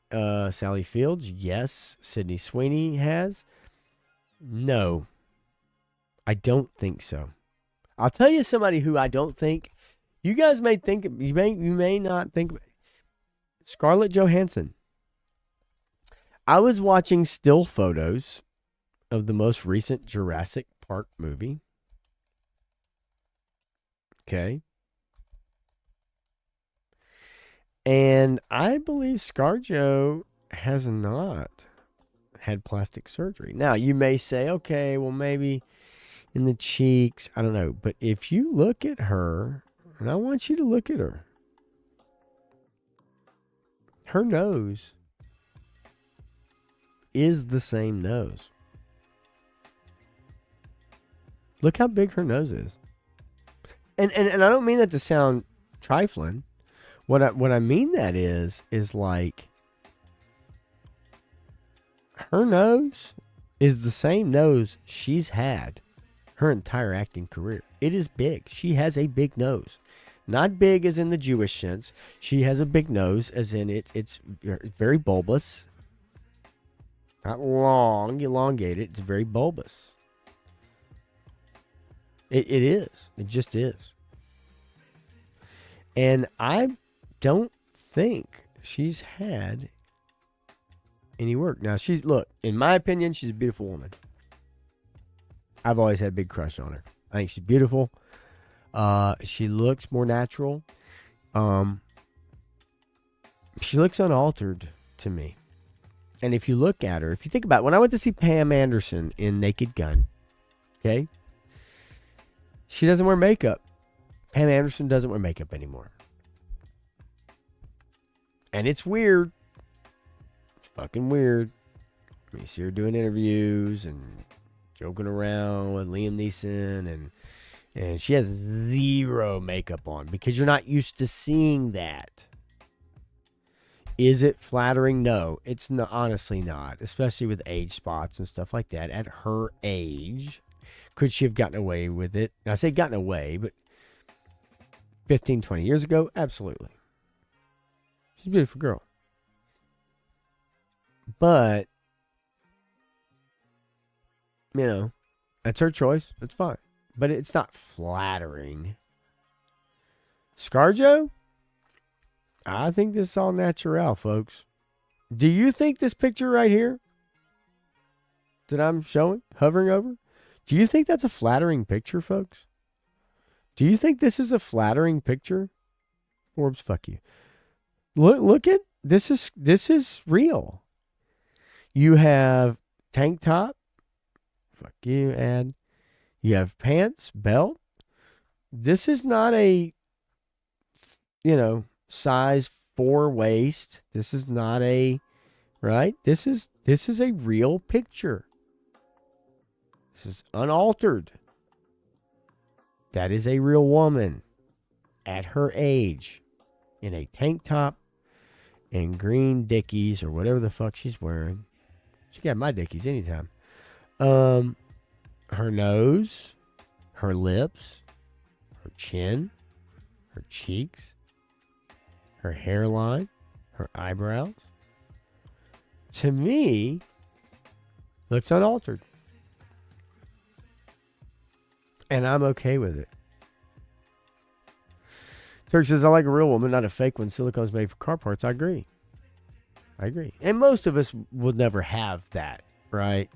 Sally Fields. Yes. Sydney Sweeney has. No. I don't think so. I'll tell you somebody who I don't think. You guys may think. You may not think. Scarlett Johansson. I was watching still photos of the most recent Jurassic Park movie. Okay. And I believe ScarJo has not had plastic surgery. Now, you may say, okay, well, maybe in the cheeks. I don't know. But if you look at her, and I want you to look at her, her nose is the same nose. Look how big her nose is. And I don't mean that to sound trifling. What I mean that is like her nose is the same nose she's had her entire acting career. It is big. She has a big nose. Not big as in the Jewish sense. She has a big nose as in it's very bulbous. Not long, elongated. It's very bulbous. It is. It just is. And I don't think she's had any work. Now, look, in my opinion, she's a beautiful woman. I've always had a big crush on her. I think she's beautiful. She looks more natural. She looks unaltered to me. And if you look at her, if you think about it, when I went to see Pam Anderson in Naked Gun, okay, she doesn't wear makeup. Pam Anderson doesn't wear makeup anymore. And it's weird. It's fucking weird. You see her doing interviews and joking around with Liam Neeson, and she has zero makeup on because you're not used to seeing that. Is it flattering? No, it's not, honestly not, especially with age spots and stuff like that. At her age, could she have gotten away with it? Now, I say gotten away, but 15, 20 years ago, absolutely. She's a beautiful girl. But, you know, that's her choice. That's fine. But it's not flattering. ScarJo? I think this is all natural, folks. Do you think this picture right here that I'm showing, hovering over, do you think that's a flattering picture, folks? Do you think this is a flattering picture? Forbes, fuck you. Look at this is real. You have tank top, fuck you, and you have pants, belt. This is not a size 4 waist. This is not a right. This is a real picture. This is unaltered. That is a real woman at her age in a tank top and green Dickies or whatever the fuck she's wearing. She got my Dickies anytime. Her nose, her lips, her chin, her cheeks, her hairline, her eyebrows, to me, looks unaltered. And I'm okay with it. Turk says, I like a real woman, not a fake one. Silicone's made for car parts. I agree. And most of us will never have that, right?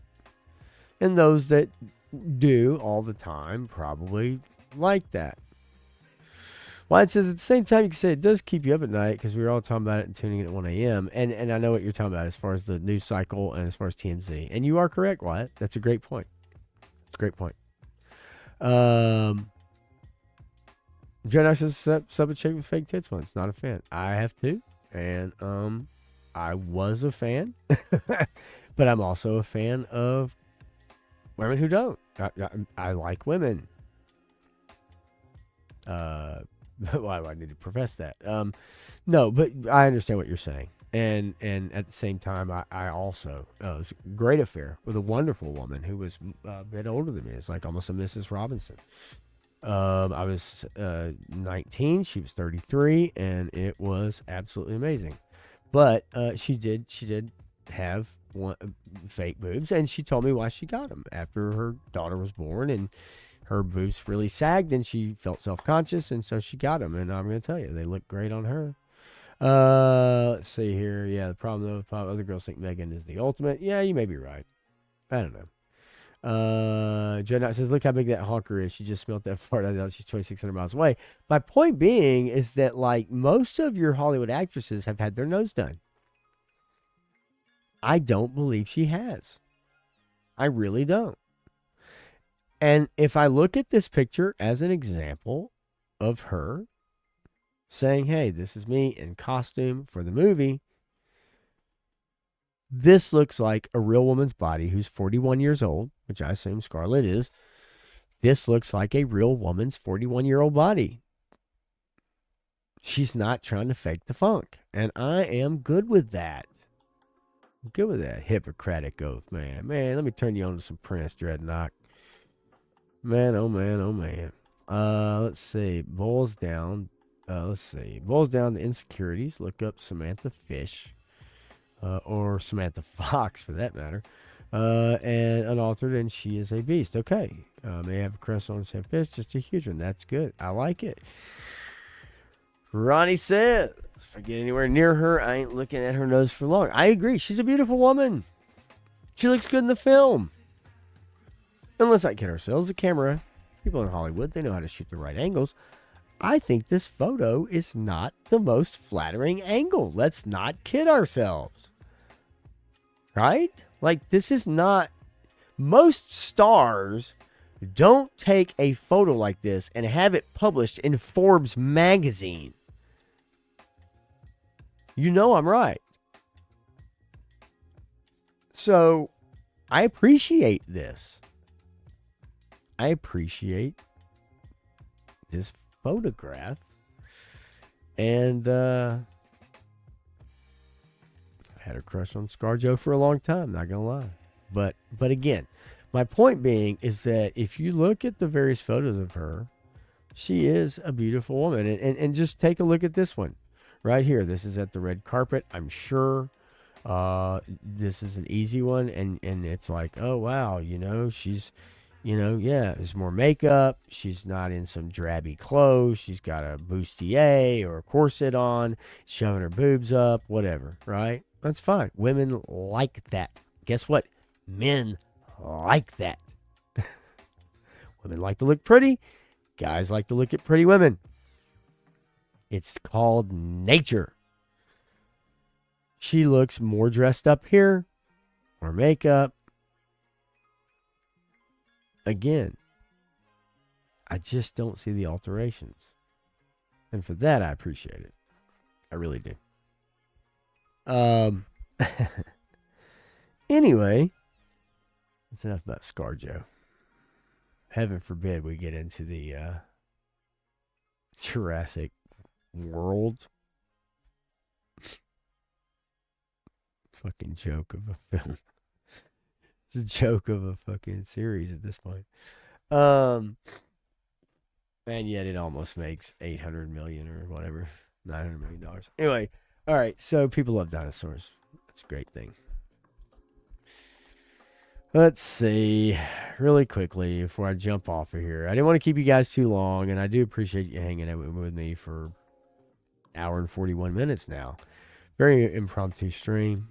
And those that do all the time probably like that. Wyatt says, at the same time, you can say it does keep you up at night because we were all talking about it and tuning in at 1 a.m. And I know what you're talking about as far as the news cycle and as far as TMZ. And you are correct, Wyatt. That's a great point. It's a great point. Jedi says, sub a chick with fake tits once. Not a fan. I have too. And I was a fan. But I'm also a fan of women who don't. I like women. Why do I need to profess that? No, but I understand what you're saying. And at the same time, I also, it was a great affair with a wonderful woman who was a bit older than me. It's like almost a Mrs. Robinson. I was 19, she was 33, and it was absolutely amazing. But she did have fake boobs, and she told me why she got them after her daughter was born, and her boobs really sagged, and she felt self-conscious, and so she got them. And I'm going to tell you, they look great on her. Let's see here. Yeah, the problem though, other girls think Megan is the ultimate. Yeah, you may be right. I don't know. Joe Knight says, look how big that honker is. She just smelt that fart. I know she's 2,600 miles away. My point being is that, like, most of your Hollywood actresses have had their nose done. I don't believe she has. I really don't. And if I look at this picture as an example of her saying, hey, this is me in costume for the movie, this looks like a real woman's body who's 41 years old, which I assume Scarlett is. This looks like a real woman's 41-year-old body. She's not trying to fake the funk. And I am good with that. I'm good with that Hippocratic oath, man. Man, let me turn you on to some Prince, Dreadnought. Man, oh man, oh man. Let's see. Boils down to insecurities. Look up Samantha Fish. Or Samantha Fox, for that matter. And unaltered, and she is a beast. Okay. May have a crest on Sam Fish, just a huge one. That's good. I like it. Ronnie says, if I get anywhere near her, I ain't looking at her nose for long. I agree. She's a beautiful woman. She looks good in the film. And let's not kid ourselves. The camera, people in Hollywood, they know how to shoot the right angles. I think this photo is not the most flattering angle. Let's not kid ourselves. Right? Like, this is not... Most stars don't take a photo like this and have it published in Forbes magazine. You know I'm right. So, I appreciate this. I appreciate this photograph. And I had a crush on ScarJo for a long time, not gonna lie. But again, my point being is that if you look at the various photos of her, she is a beautiful woman. And just take a look at this one right here. This is at the red carpet. I'm sure this is an easy one. And it's like, oh, wow, she's... there's more makeup. She's not in some drabby clothes. She's got a bustier or a corset on, showing her boobs up, whatever, right? That's fine. Women like that. Guess what? Men like that. Women like to look pretty. Guys like to look at pretty women. It's called nature. She looks more dressed up here, more makeup. Again, I just don't see the alterations. And for that, I appreciate it. I really do. Anyway, that's enough about ScarJo. Heaven forbid we get into the Jurassic World. Fucking joke of a film. It's a joke of a fucking series at this point. And yet it almost makes 800 million or whatever, $900 million. Anyway, all right. So people love dinosaurs. That's a great thing. Let's see, really quickly before I jump off of here. I didn't want to keep you guys too long, and I do appreciate you hanging out with me for an hour and 41 minutes now. Very impromptu stream.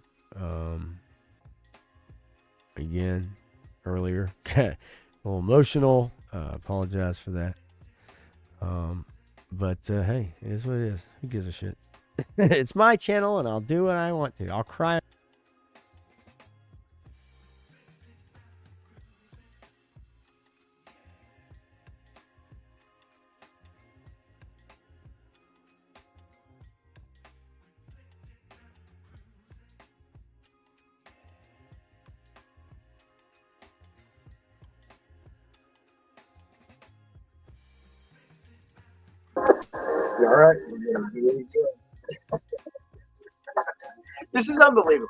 Again, earlier, a little emotional. Apologize for that. But hey, it is what it is. Who gives a shit? It's my channel, and I'll do what I want to. I'll cry. All right. This is unbelievable.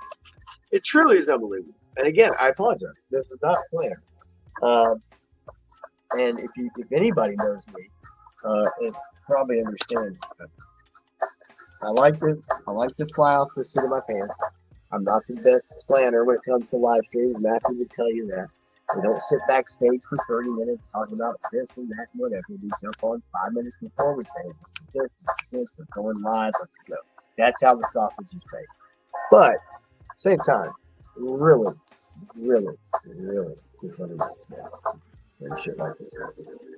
It truly is unbelievable. And again, I apologize. This is not planned. And if anybody knows me, it probably understands. I like to fly off the seat of my pants. I'm not the best planner when it comes to live streams. Matthew would tell you that. We don't sit backstage for 30 minutes talking about this and that and whatever. We jump on 5 minutes before we say this, we're going live, let's go. That's how the sausage is made. But same time, really, just let me and shit like this.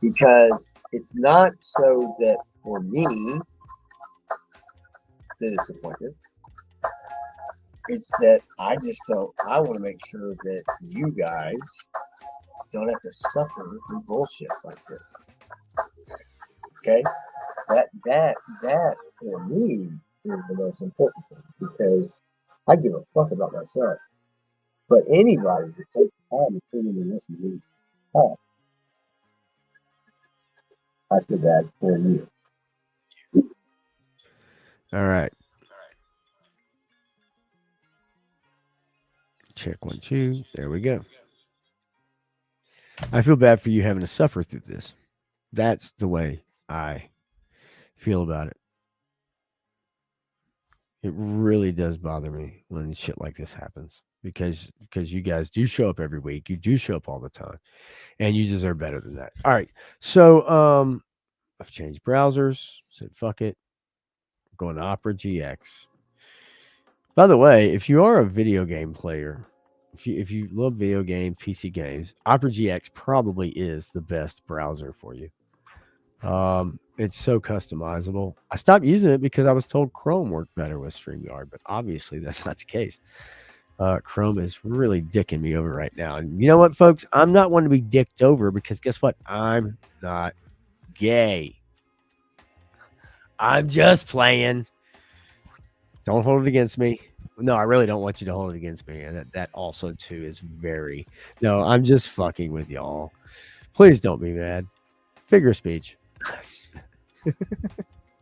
Because it's not so that for me the disappointment. It's that I want to make sure that you guys don't have to suffer through bullshit like this. Okay? That for me is the most important thing, because I give a fuck about myself. But anybody that takes the time to tune in and listen to me talk, I feel bad for you. All right. Check 1, 2. There we go. I feel bad for you having to suffer through this. That's the way I feel about it. It really does bother me when shit like this happens, because you guys do show up every week. You do show up all the time, and you deserve better than that. All right. So I've changed browsers. Said fuck it. I'm going to Opera GX. By the way, if you are a video game player, if you love video game PC games, Opera GX probably is the best browser for you. It's so customizable. I stopped using it because I was told Chrome worked better with StreamYard, but obviously that's not the case. Chrome is really dicking me over right now. And you know what, folks? I'm not one to be dicked over, because guess what? I'm not gay. I'm just playing. Don't hold it against me. No, I really don't want you to hold it against me. And that also, too, is very... No, I'm just fucking with y'all. Please don't be mad. Figure speech.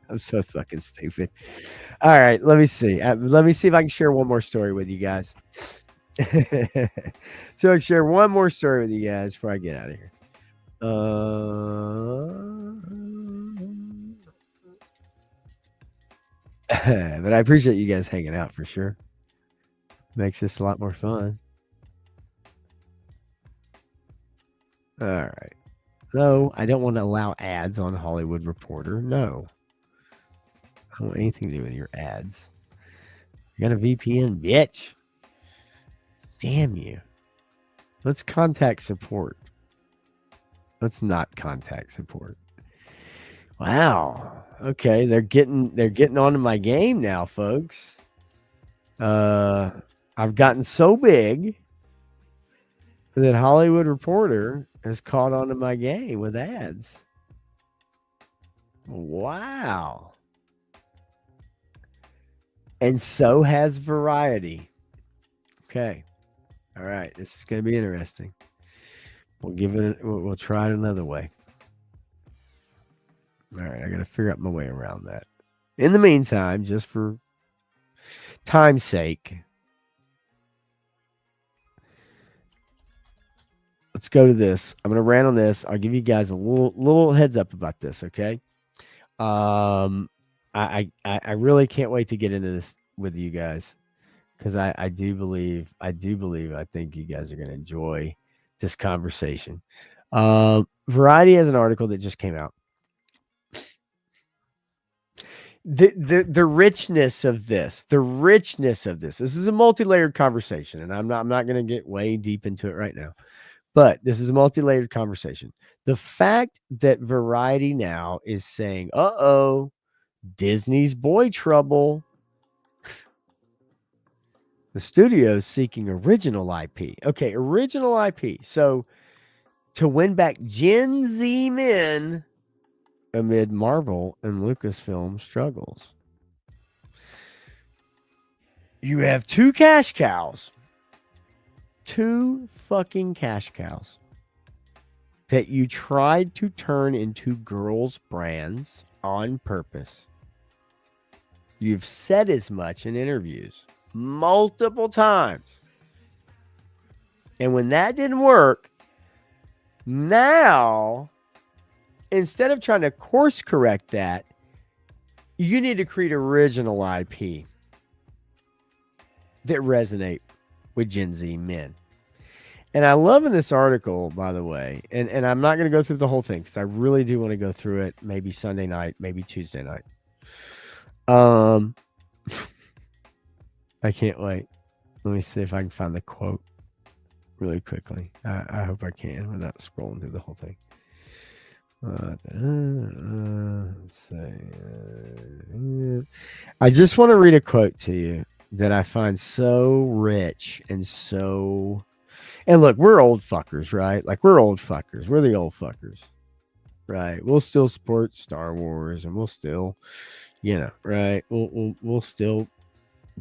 I'm so fucking stupid. All right, let me see. Let me see if I can share one more story with you guys. So I can share one more story with you guys before I get out of here. But I appreciate you guys hanging out for sure. Makes this a lot more fun. All right. No, I don't want to allow ads on Hollywood Reporter. No. I don't want anything to do with your ads. You got a VPN, bitch. Damn you. Let's contact support. Let's not contact support. Wow. Okay, they're getting onto my game now, folks. I've gotten so big that Hollywood Reporter has caught onto my game with ads. Wow. And so has Variety. Okay. All right. This is going to be interesting. We'll try it another way. All right. I got to figure out my way around that. In the meantime, just for time's sake, let's go to this. I'm going to rant on this. I'll give you guys a little heads up about this. Okay. I really can't wait to get into this with you guys, because I think you guys are going to enjoy this conversation. Variety has an article that just came out. The richness of this. This is a multi-layered conversation, and I'm not going to get way deep into it right now. But this is a multi-layered conversation. The fact that Variety now is saying, "Uh-oh, Disney's boy trouble." The studio's seeking original IP. Okay, original IP. So to win back Gen Z men amid Marvel and Lucasfilm struggles. You have two cash cows. Two fucking cash cows that you tried to turn into girls' brands on purpose. You've said as much in interviews multiple times. And when that didn't work, now, instead of trying to course correct that, you need to create original IP that resonate with Gen Z men. And I love in this article, by the way, and I'm not going to go through the whole thing because I really do want to go through it maybe Sunday night, maybe Tuesday night. I can't wait. Let me see if I can find the quote really quickly. I hope I can without scrolling through the whole thing. Let's see. I just want to read a quote to you that I find so rich and so... And look, we're old fuckers, right? Like, we're old fuckers. We're the old fuckers, right? We'll still support Star Wars, and we'll still, right? We'll still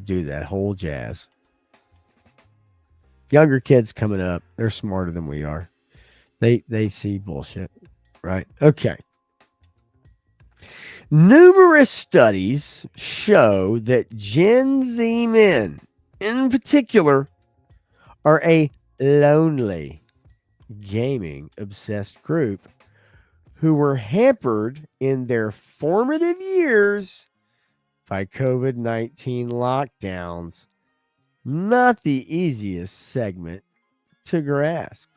do that whole jazz. Younger kids coming up, they're smarter than we are. They see bullshit, right? Okay. Numerous studies show that Gen Z men, in particular, are a lonely, gaming-obsessed group who were hampered in their formative years by COVID-19 lockdowns. Not the easiest segment to grasp.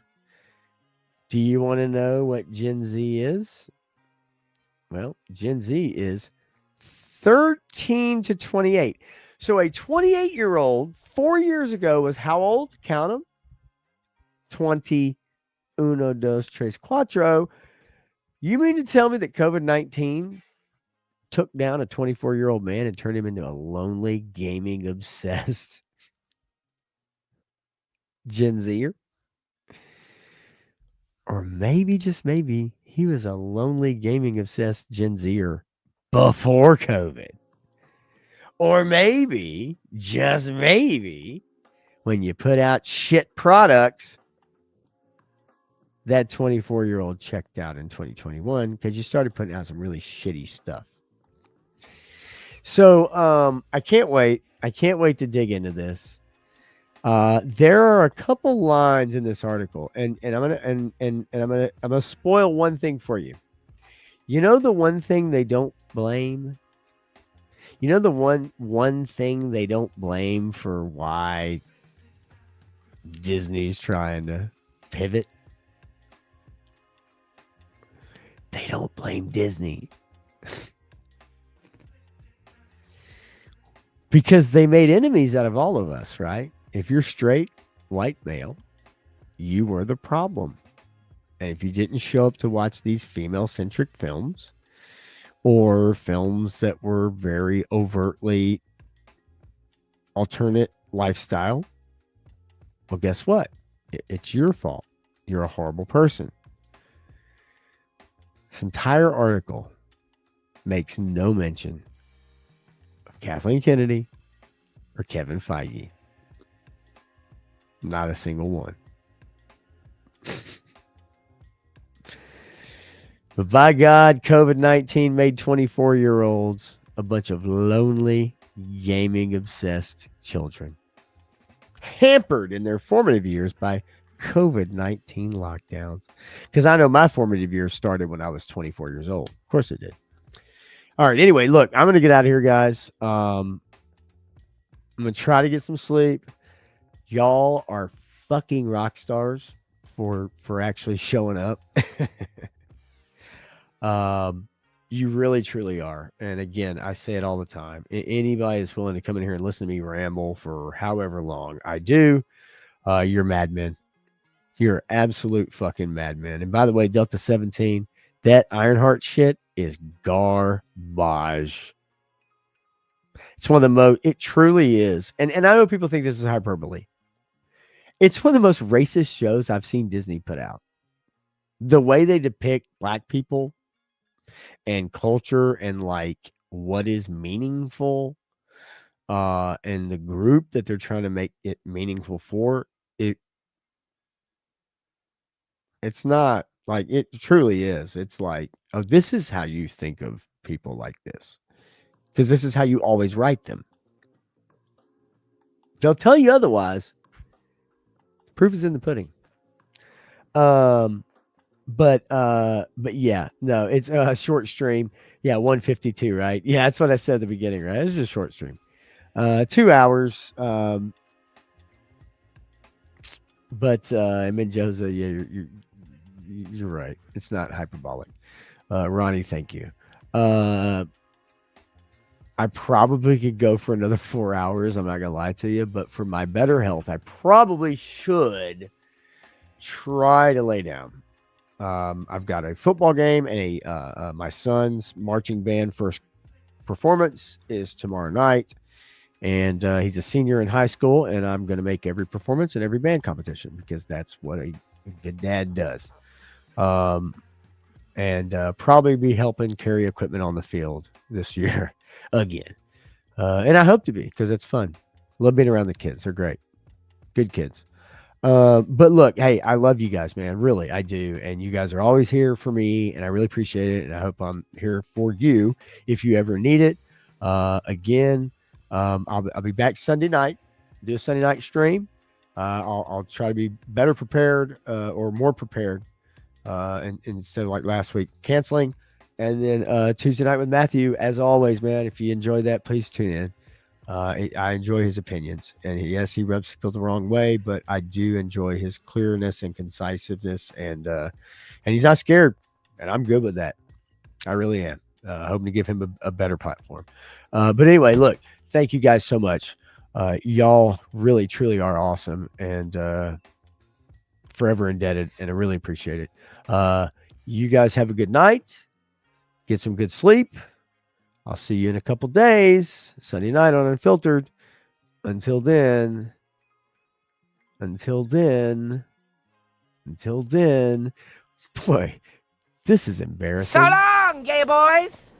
Do you want to know what Gen Z is? Well, Gen Z is 13 to 28. So a 28-year-old 4 years ago was how old? Count them. 20, uno, dos, tres, cuatro. You mean to tell me that COVID-19 took down a 24-year-old man and turned him into a lonely, gaming-obsessed Gen Zer? Or maybe, just maybe, he was a lonely, gaming-obsessed Gen Zer before COVID. Or maybe, just maybe, when you put out shit products, that 24-year-old checked out in 2021 because you started putting out some really shitty stuff. So I can't wait. I can't wait to dig into this. There are a couple lines in this article, and I'm gonna spoil one thing for you. You know the one thing they don't blame? You know the one thing they don't blame for why Disney's trying to pivot? They don't blame Disney. Because they made enemies out of all of us, right? If you're straight, white male, you were the problem. And if you didn't show up to watch these female-centric films or films that were very overtly alternate lifestyle, well, guess what? It's your fault. You're a horrible person. This entire article makes no mention of Kathleen Kennedy or Kevin Feige. Not a single one. But by God, COVID-19 made 24-year-olds a bunch of lonely, gaming-obsessed children, hampered in their formative years by COVID-19 lockdowns. Because I know my formative years started when I was 24 years old. Of course it did. All right. Anyway, look, I'm going to get out of here, guys. I'm going to try to get some sleep. Y'all are fucking rock stars for actually showing up. You really, truly are. And again, I say it all the time. Anybody that's willing to come in here and listen to me ramble for however long I do, you're madmen. You're absolute fucking madmen. And by the way, Delta 17, that Ironheart shit is garbage. It's one of the most, it truly is. And I know people think this is hyperbole. It's one of the most racist shows I've seen Disney put out. The way they depict black people and culture and like what is meaningful and the group that they're trying to make it meaningful for, it's not like, it truly is. It's like, oh, this is how you think of people like this, because this is how you always write them. They'll tell you otherwise. Proof is in the pudding. But yeah, no, it's a short stream. Yeah, 152, right? Yeah, that's what I said at the beginning, right? This is a short stream. 2 hours. But Mendoza, yeah, you're right. It's not hyperbolic. Ronnie, thank you. I probably could go for another 4 hours. I'm not gonna lie to you, but for my better health, I probably should try to lay down. I've got a football game and my son's marching band first performance is tomorrow night, and he's a senior in high school, and I'm going to make every performance in every band competition because that's what a good dad does. And probably be helping carry equipment on the field this year again. And I hope to be, because it's fun. Love being around the kids. They're great. Good kids. But look, hey, I love you guys, man. Really, I do. And you guys are always here for me, and I really appreciate it. And I hope I'm here for you if you ever need it. Again, I'll be back Sunday night, do a Sunday night stream. I'll try to be better prepared, or more prepared, and instead of like last week canceling. And then Tuesday night with Matthew, as always, man. If you enjoyed that, please tune in. I enjoy his opinions, and yes, he rubs people the wrong way, but I do enjoy his clearness and concisiveness, and he's not scared, and I'm good with that. I really am. Hoping to give him a better platform. But anyway, look, thank you guys so much. Y'all really, truly are awesome, and forever indebted, and I really appreciate it. You guys have a good night. Get some good sleep. I'll see you in a couple days, Sunday night on Unfiltered. Until then, boy, this is embarrassing. So long, gay boys.